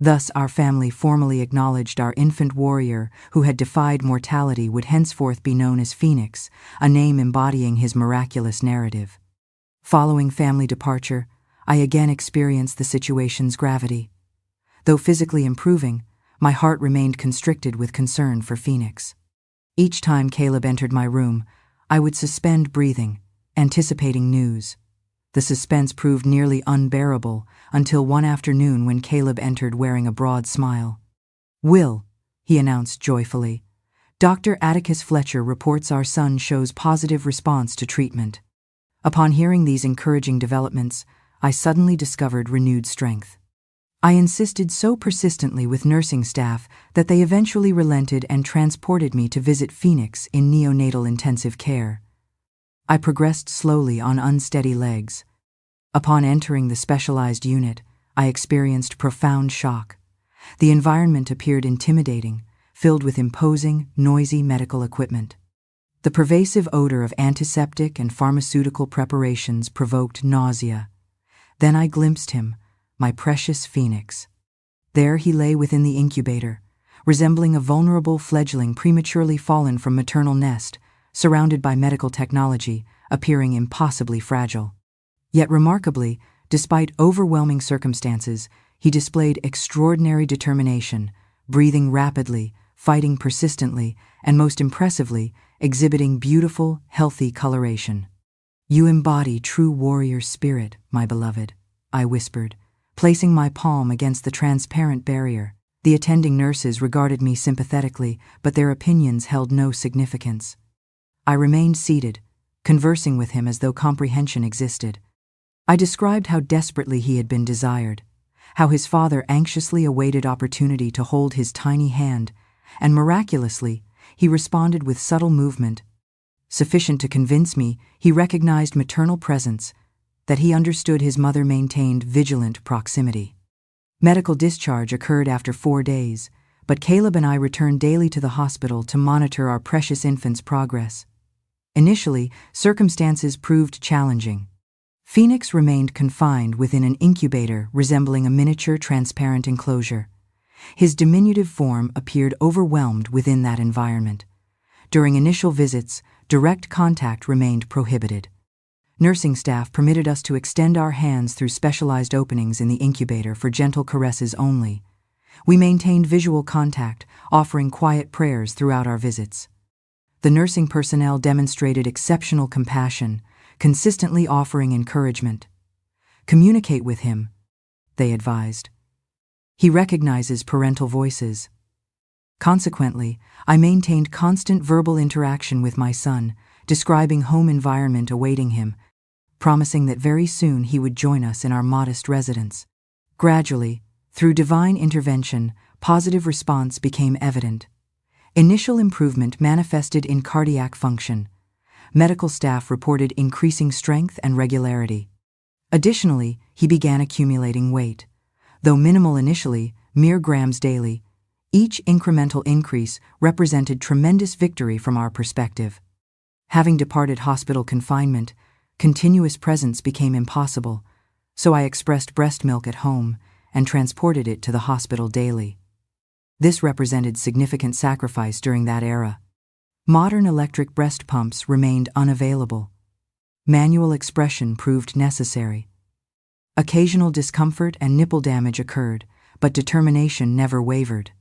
Thus, our family formally acknowledged our infant warrior who had defied mortality would henceforth be known as Phoenix, a name embodying his miraculous narrative. Following family departure, I again experienced the situation's gravity. Though physically improving, my heart remained constricted with concern for Phoenix. Each time Caleb entered my room, I would suspend breathing, anticipating news. The suspense proved nearly unbearable until one afternoon when Caleb entered wearing a broad smile. "Will," he announced joyfully, "Dr. Atticus Fletcher reports our son shows positive response to treatment." Upon hearing these encouraging developments, I suddenly discovered renewed strength. I insisted so persistently with nursing staff that they eventually relented and transported me to visit Phoenix in neonatal intensive care. I progressed slowly on unsteady legs. Upon entering the specialized unit, I experienced profound shock. The environment appeared intimidating, filled with imposing, noisy medical equipment. The pervasive odor of antiseptic and pharmaceutical preparations provoked nausea. Then I glimpsed him, my precious Phoenix. There he lay within the incubator, resembling a vulnerable fledgling prematurely fallen from maternal nest, surrounded by medical technology, appearing impossibly fragile. Yet remarkably, despite overwhelming circumstances, he displayed extraordinary determination, breathing rapidly, fighting persistently, and most impressively, exhibiting beautiful, healthy coloration. "You embody true warrior spirit, my beloved," I whispered, placing my palm against the transparent barrier. The attending nurses regarded me sympathetically, but their opinions held no significance. I remained seated, conversing with him as though comprehension existed. I described how desperately he had been desired, how his father anxiously awaited opportunity to hold his tiny hand, and miraculously, he responded with subtle movement. Sufficient to convince me he recognized maternal presence, that he understood his mother maintained vigilant proximity. Medical discharge occurred after 4 days, but Caleb and I returned daily to the hospital to monitor our precious infant's progress. Initially, circumstances proved challenging. Phoenix remained confined within an incubator resembling a miniature transparent enclosure. His diminutive form appeared overwhelmed within that environment. During initial visits, direct contact remained prohibited. Nursing staff permitted us to extend our hands through specialized openings in the incubator for gentle caresses only. We maintained visual contact, offering quiet prayers throughout our visits. The nursing personnel demonstrated exceptional compassion, consistently offering encouragement. "Communicate with him," they advised. "He recognizes parental voices." Consequently, I maintained constant verbal interaction with my son, describing home environment awaiting him, promising that very soon he would join us in our modest residence. Gradually, through divine intervention, positive response became evident. Initial improvement manifested in cardiac function. Medical staff reported increasing strength and regularity. Additionally, he began accumulating weight. Though minimal initially, mere grams daily, each incremental increase represented tremendous victory from our perspective. Having departed hospital confinement, continuous presence became impossible, so I expressed breast milk at home and transported it to the hospital daily. This represented significant sacrifice during that era. Modern electric breast pumps remained unavailable. Manual expression proved necessary. Occasional discomfort and nipple damage occurred, but determination never wavered.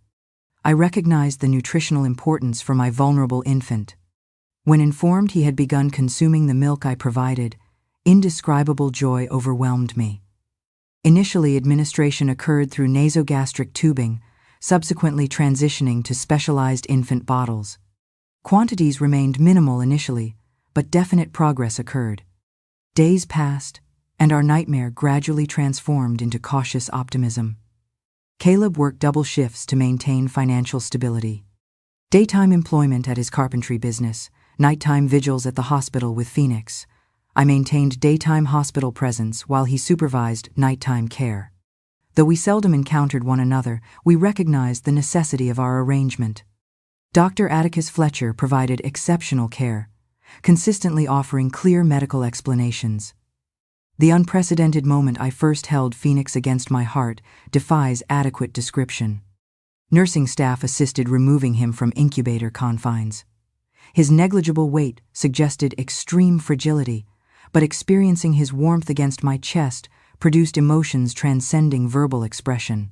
I recognized the nutritional importance for my vulnerable infant. When informed he had begun consuming the milk I provided, indescribable joy overwhelmed me. Initially, administration occurred through nasogastric tubing, subsequently transitioning to specialized infant bottles. Quantities remained minimal initially, but definite progress occurred. Days passed, and our nightmare gradually transformed into cautious optimism. Caleb worked double shifts to maintain financial stability. Daytime employment at his carpentry business, nighttime vigils at the hospital with Phoenix. I maintained daytime hospital presence while he supervised nighttime care. Though we seldom encountered one another, we recognized the necessity of our arrangement. Dr. Atticus Fletcher provided exceptional care, consistently offering clear medical explanations. The unprecedented moment I first held Phoenix against my heart defies adequate description. Nursing staff assisted removing him from incubator confines. His negligible weight suggested extreme fragility, but experiencing his warmth against my chest produced emotions transcending verbal expression.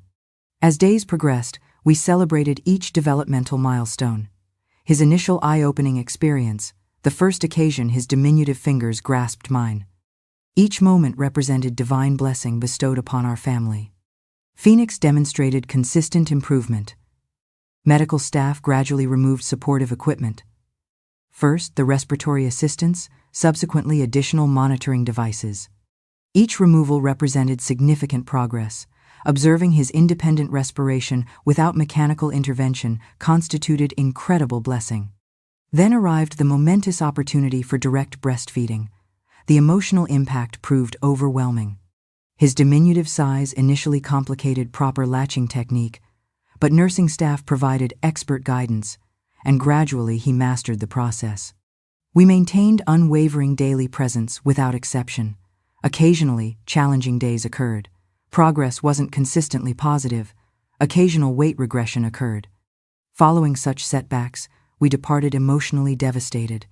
As days progressed, we celebrated each developmental milestone. His initial eye-opening experience, the first occasion his diminutive fingers grasped mine. Each moment represented divine blessing bestowed upon our family. Phoenix demonstrated consistent improvement. Medical staff gradually removed supportive equipment. First, the respiratory assistance, subsequently additional monitoring devices. Each removal represented significant progress. Observing his independent respiration without mechanical intervention constituted incredible blessing. Then arrived the momentous opportunity for direct breastfeeding. The emotional impact proved overwhelming. His diminutive size initially complicated proper latching technique, but nursing staff provided expert guidance, and gradually he mastered the process. We maintained unwavering daily presence without exception. Occasionally, challenging days occurred. Progress wasn't consistently positive. Occasional weight regression occurred. Following such setbacks, we departed emotionally devastated,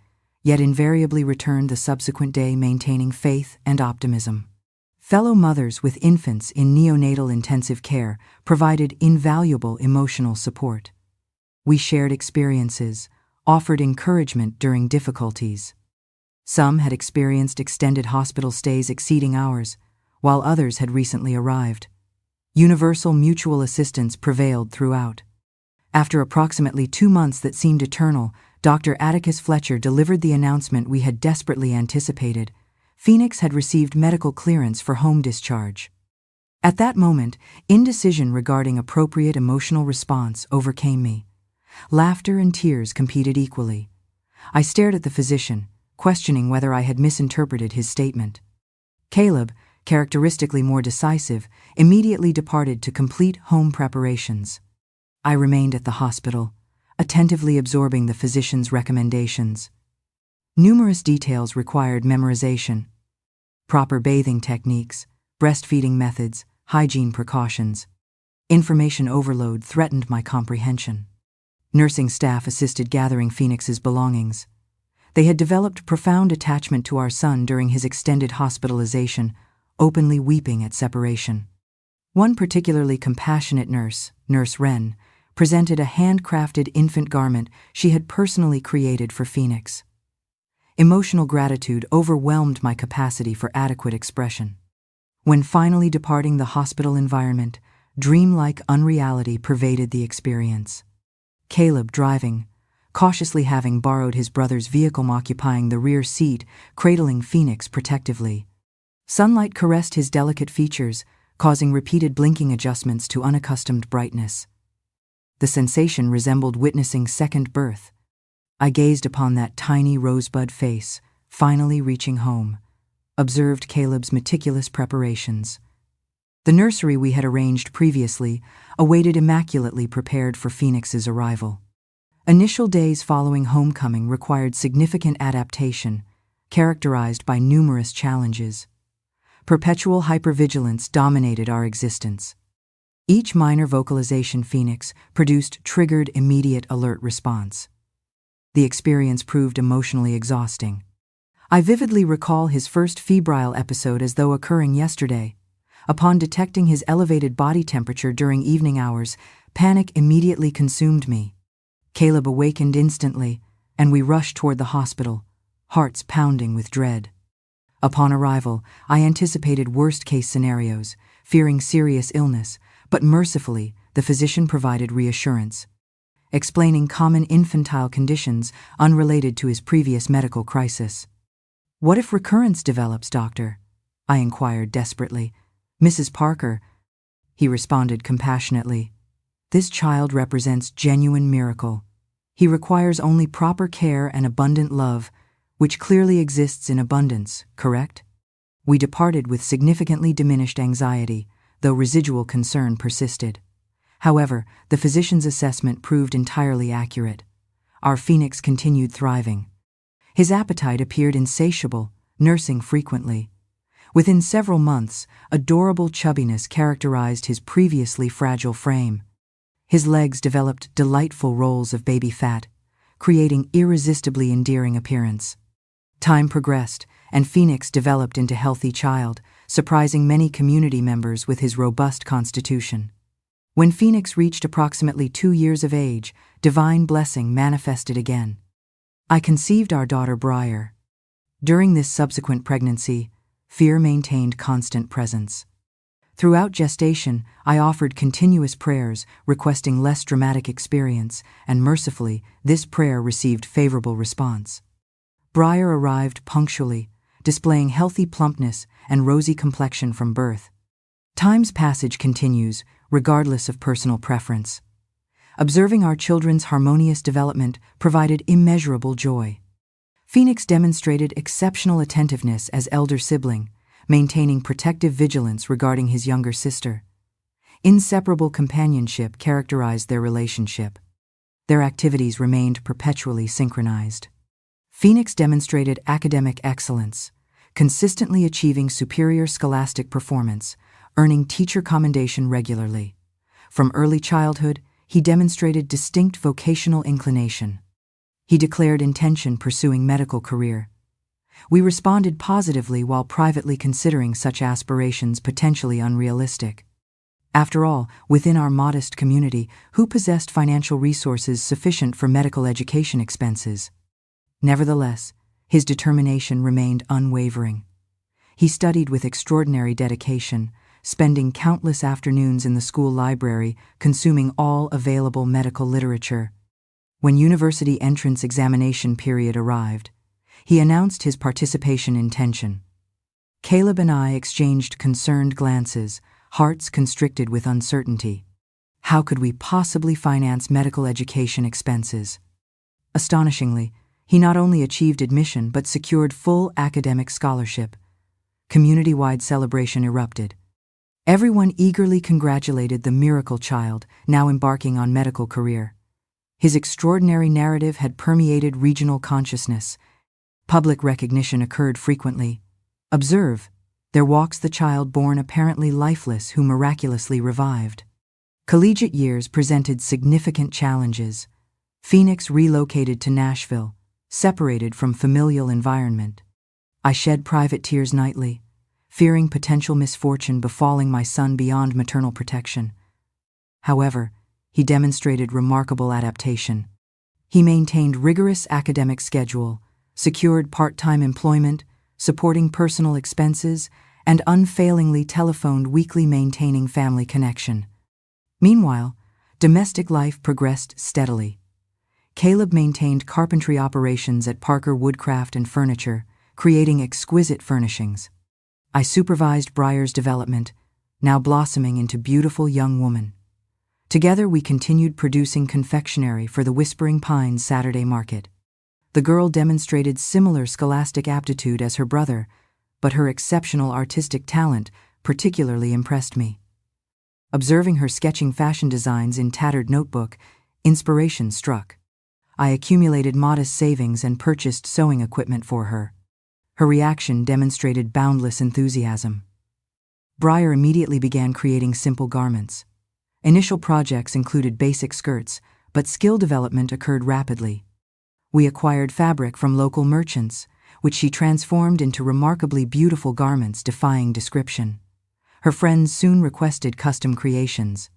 yet invariably returned the subsequent day maintaining faith and optimism. Fellow mothers with infants in neonatal intensive care provided invaluable emotional support. We shared experiences, offered encouragement during difficulties. Some had experienced extended hospital stays exceeding ours, while others had recently arrived. Universal mutual assistance prevailed throughout. After approximately 2 months that seemed eternal, Dr. Atticus Fletcher delivered the announcement we had desperately anticipated. Phoenix had received medical clearance for home discharge. At that moment, indecision regarding appropriate emotional response overcame me. Laughter and tears competed equally. I stared at the physician, questioning whether I had misinterpreted his statement. Caleb, characteristically more decisive, immediately departed to complete home preparations. I remained at the hospital, attentively absorbing the physician's recommendations. Numerous details required memorization. Proper bathing techniques, breastfeeding methods, hygiene precautions. Information overload threatened my comprehension. Nursing staff assisted gathering Phoenix's belongings. They had developed profound attachment to our son during his extended hospitalization, openly weeping at separation. One particularly compassionate nurse, Nurse Wren, presented a handcrafted infant garment she had personally created for Phoenix. Emotional gratitude overwhelmed my capacity for adequate expression. When finally departing the hospital environment, dreamlike unreality pervaded the experience. Caleb driving, cautiously having borrowed his brother's vehicle, occupying the rear seat, cradling Phoenix protectively. Sunlight caressed his delicate features, causing repeated blinking adjustments to unaccustomed brightness. The sensation resembled witnessing second birth. I gazed upon that tiny rosebud face, finally reaching home, observed Caleb's meticulous preparations. The nursery we had arranged previously awaited immaculately prepared for Phoenix's arrival. Initial days following homecoming required significant adaptation, characterized by numerous challenges. Perpetual hypervigilance dominated our existence. Each minor vocalization Phoenix produced triggered immediate alert response. The experience proved emotionally exhausting. I vividly recall his first febrile episode as though occurring yesterday. Upon detecting his elevated body temperature during evening hours, panic immediately consumed me. Caleb awakened instantly, and we rushed toward the hospital, hearts pounding with dread. Upon arrival, I anticipated worst-case scenarios, fearing serious illness, but mercifully, the physician provided reassurance, explaining common infantile conditions unrelated to his previous medical crisis. "What if recurrence develops, doctor?" I inquired desperately. "Mrs. Parker," he responded compassionately, "this child represents genuine miracle. He requires only proper care and abundant love, which clearly exists in abundance, correct?" We departed with significantly diminished anxiety, though residual concern persisted. However, the physician's assessment proved entirely accurate. Our Phoenix continued thriving. His appetite appeared insatiable, nursing frequently. Within several months, adorable chubbiness characterized his previously fragile frame. His legs developed delightful rolls of baby fat, creating irresistibly endearing appearance. Time progressed, and Phoenix developed into healthy child, surprising many community members with his robust constitution. When Phoenix reached approximately 2 years of age, divine blessing manifested again. I conceived our daughter Briar. During this subsequent pregnancy, fear maintained constant presence. Throughout gestation, I offered continuous prayers, requesting less dramatic experience, and mercifully, this prayer received favorable response. Briar arrived punctually, displaying healthy plumpness and rosy complexion from birth. Time's passage continues, regardless of personal preference. Observing our children's harmonious development provided immeasurable joy. Phoenix demonstrated exceptional attentiveness as elder sibling, maintaining protective vigilance regarding his younger sister. Inseparable companionship characterized their relationship. Their activities remained perpetually synchronized. Phoenix demonstrated academic excellence, consistently achieving superior scholastic performance, earning teacher commendation regularly. From early childhood, he demonstrated distinct vocational inclination. He declared intention pursuing medical career. We responded positively while privately considering such aspirations potentially unrealistic. After all, within our modest community, who possessed financial resources sufficient for medical education expenses? Nevertheless, his determination remained unwavering. He studied with extraordinary dedication, spending countless afternoons in the school library, consuming all available medical literature. When university entrance examination period arrived, he announced his participation intention. Caleb and I exchanged concerned glances, hearts constricted with uncertainty. How could we possibly finance medical education expenses? Astonishingly, he not only achieved admission but secured full academic scholarship. Community-wide celebration erupted. Everyone eagerly congratulated the miracle child, now embarking on medical career. His extraordinary narrative had permeated regional consciousness. Public recognition occurred frequently. Observe, there walks the child born apparently lifeless who miraculously revived. Collegiate years presented significant challenges. Phoenix relocated to Nashville, separated from familial environment. I shed private tears nightly, fearing potential misfortune befalling my son beyond maternal protection. However, he demonstrated remarkable adaptation. He maintained rigorous academic schedule, secured part-time employment, supporting personal expenses, and unfailingly telephoned weekly, maintaining family connection. Meanwhile, domestic life progressed steadily. Caleb maintained carpentry operations at Parker Woodcraft and Furniture, creating exquisite furnishings. I supervised Briar's development, now blossoming into beautiful young woman. Together we continued producing confectionery for the Whispering Pines Saturday market. The girl demonstrated similar scholastic aptitude as her brother, but her exceptional artistic talent particularly impressed me. Observing her sketching fashion designs in tattered notebook, inspiration struck. I accumulated modest savings and purchased sewing equipment for her. Her reaction demonstrated boundless enthusiasm. Briar immediately began creating simple garments. Initial projects included basic skirts, but skill development occurred rapidly. We acquired fabric from local merchants, which she transformed into remarkably beautiful garments defying description. Her friends soon requested custom creations.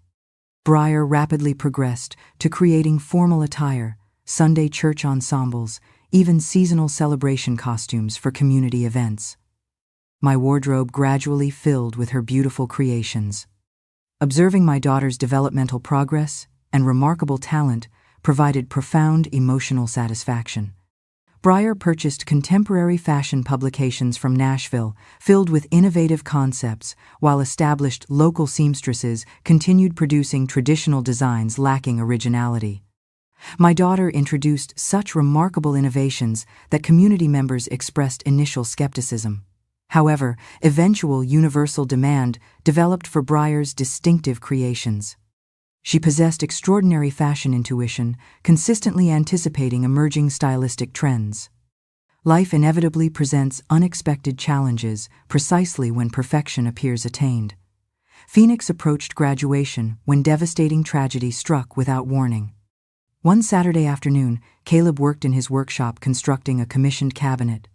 Briar rapidly progressed to creating formal attire, Sunday church ensembles, even seasonal celebration costumes for community events. My wardrobe gradually filled with her beautiful creations. Observing my daughter's developmental progress and remarkable talent provided profound emotional satisfaction. Briar purchased contemporary fashion publications from Nashville, filled with innovative concepts, while established local seamstresses continued producing traditional designs lacking originality. My daughter introduced such remarkable innovations that community members expressed initial skepticism. However, eventual universal demand developed for Briar's distinctive creations. She possessed extraordinary fashion intuition, consistently anticipating emerging stylistic trends. Life inevitably presents unexpected challenges precisely when perfection appears attained. Phoenix approached graduation when devastating tragedy struck without warning. One Saturday afternoon, Caleb worked in his workshop constructing a commissioned cabinet.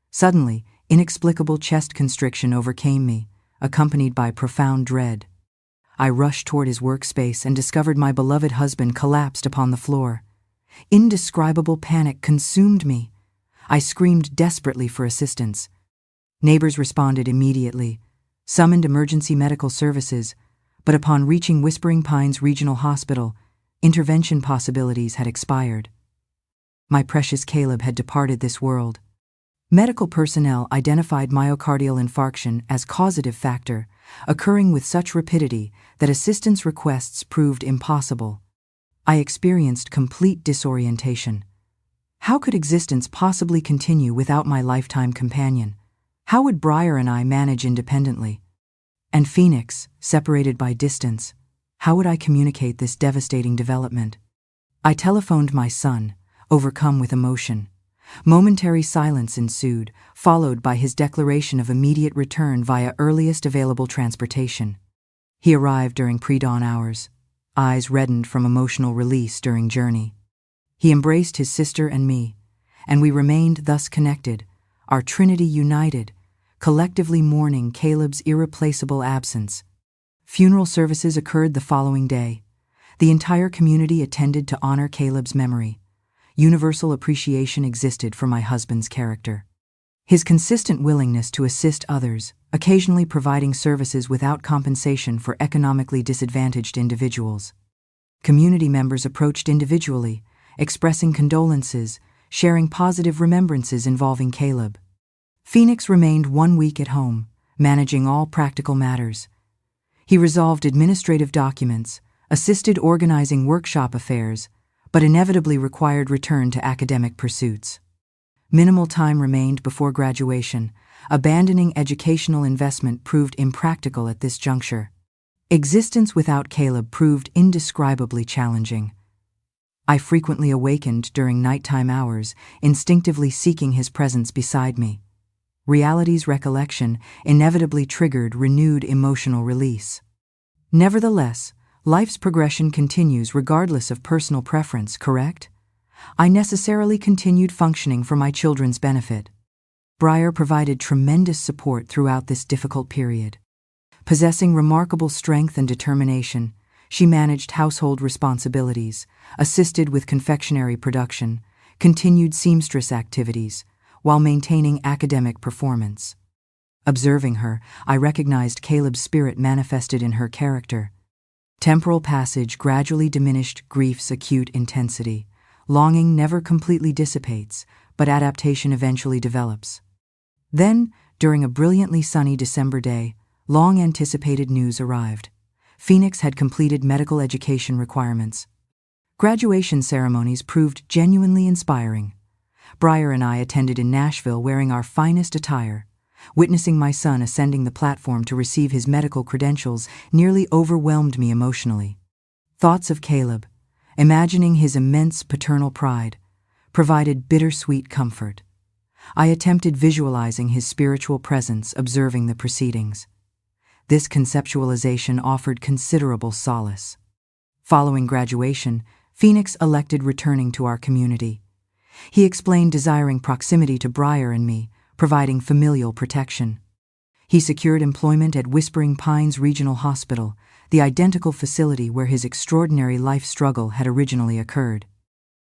Suddenly, inexplicable chest constriction overcame me, accompanied by profound dread. I rushed toward his workspace and discovered my beloved husband collapsed upon the floor. Indescribable panic consumed me. I screamed desperately for assistance. Neighbors responded immediately, summoned emergency medical services, but upon reaching Whispering Pines Regional Hospital, intervention possibilities had expired. My precious Caleb had departed this world. Medical personnel identified myocardial infarction as causative factor, occurring with such rapidity that assistance requests proved impossible. I experienced complete disorientation. How could existence possibly continue without my lifetime companion? How would Briar and I manage independently? And Phoenix, separated by distance, how would I communicate this devastating development? I telephoned my son, overcome with emotion. Momentary silence ensued, followed by his declaration of immediate return via earliest available transportation. He arrived during pre-dawn hours, eyes reddened from emotional release during journey. He embraced his sister and me, and we remained thus connected, our trinity united, collectively mourning Caleb's irreplaceable absence. Funeral services occurred the following day. The entire community attended to honor Caleb's memory. Universal appreciation existed for my husband's character. His consistent willingness to assist others, occasionally providing services without compensation for economically disadvantaged individuals. Community members approached individually, expressing condolences, sharing positive remembrances involving Caleb. Phoenix remained 1 week at home, managing all practical matters. He resolved administrative documents, assisted organizing workshop affairs, but inevitably required return to academic pursuits. Minimal time remained before graduation. Abandoning educational investment proved impractical at this juncture. Existence without Caleb proved indescribably challenging. I frequently awakened during nighttime hours, instinctively seeking his presence beside me. Reality's recollection inevitably triggered renewed emotional release. Nevertheless, life's progression continues regardless of personal preference, correct? I necessarily continued functioning for my children's benefit. Breyer provided tremendous support throughout this difficult period. Possessing remarkable strength and determination, she managed household responsibilities, assisted with confectionery production, continued seamstress activities, while maintaining academic performance. Observing her, I recognized Caleb's spirit manifested in her character. Temporal passage gradually diminished grief's acute intensity. Longing never completely dissipates, but adaptation eventually develops. Then, during a brilliantly sunny December day, long-anticipated news arrived. Phoenix had completed medical education requirements. Graduation ceremonies proved genuinely inspiring. Breyer and I attended in Nashville wearing our finest attire. Witnessing my son ascending the platform to receive his medical credentials nearly overwhelmed me emotionally. Thoughts of Caleb, imagining his immense paternal pride, provided bittersweet comfort. I attempted visualizing his spiritual presence observing the proceedings. This conceptualization offered considerable solace. Following graduation, Phoenix elected returning to our community. He explained desiring proximity to Breyer and me, providing familial protection. He secured employment at Whispering Pines Regional Hospital, the identical facility where his extraordinary life struggle had originally occurred.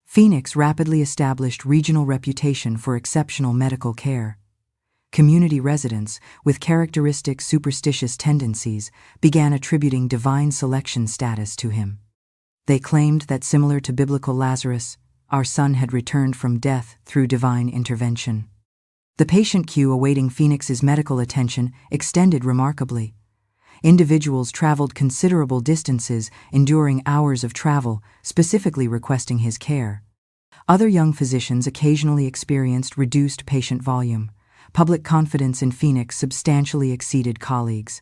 Phoenix rapidly established regional reputation for exceptional medical care. Community residents, with characteristic superstitious tendencies, began attributing divine selection status to him. They claimed that, similar to biblical Lazarus, our son had returned from death through divine intervention. The patient queue awaiting Phoenix's medical attention extended remarkably. Individuals traveled considerable distances, enduring hours of travel, specifically requesting his care. Other young physicians occasionally experienced reduced patient volume. Public confidence in Phoenix substantially exceeded colleagues.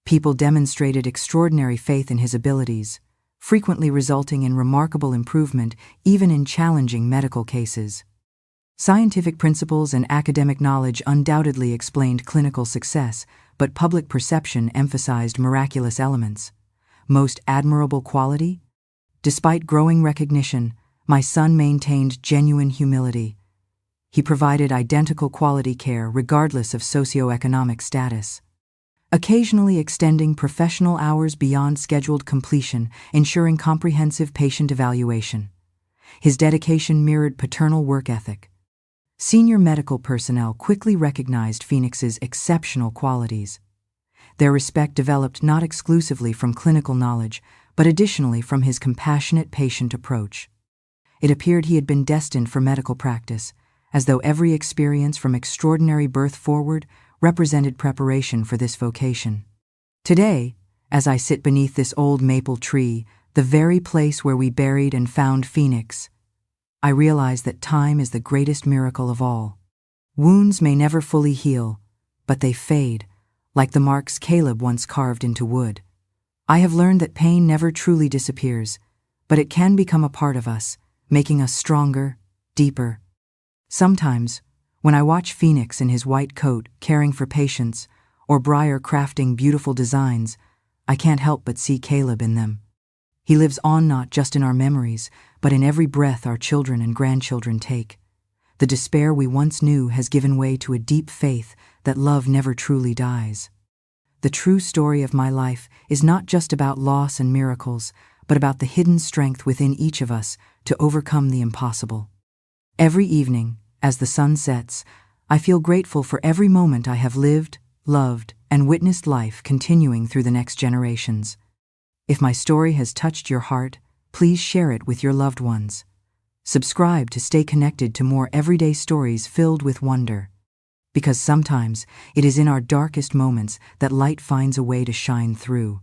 People demonstrated extraordinary faith in his abilities, frequently resulting in remarkable improvement even in challenging medical cases. Scientific principles and academic knowledge undoubtedly explained clinical success, but public perception emphasized miraculous elements. Most admirable quality? Despite growing recognition, my son maintained genuine humility. He provided identical quality care regardless of socioeconomic status, occasionally extending professional hours beyond scheduled completion, ensuring comprehensive patient evaluation. His dedication mirrored paternal work ethic. Senior medical personnel quickly recognized Phoenix's exceptional qualities. Their respect developed not exclusively from clinical knowledge, but additionally from his compassionate patient approach. It appeared he had been destined for medical practice, as though every experience from extraordinary birth forward represented preparation for this vocation. Today, as I sit beneath this old maple tree, the very place where we buried and found Phoenix, I realize that time is the greatest miracle of all. Wounds may never fully heal, but they fade, like the marks Caleb once carved into wood. I have learned that pain never truly disappears, but it can become a part of us, making us stronger, deeper. Sometimes, when I watch Phoenix in his white coat caring for patients, or Breyer crafting beautiful designs, I can't help but see Caleb in them. He lives on not just in our memories, but in every breath our children and grandchildren take. The despair we once knew has given way to a deep faith that love never truly dies. The true story of my life is not just about loss and miracles, but about the hidden strength within each of us to overcome the impossible. Every evening, as the sun sets, I feel grateful for every moment I have lived, loved, and witnessed life continuing through the next generations. If my story has touched your heart, please share it with your loved ones. Subscribe to stay connected to more everyday stories filled with wonder. Because sometimes it is in our darkest moments that light finds a way to shine through.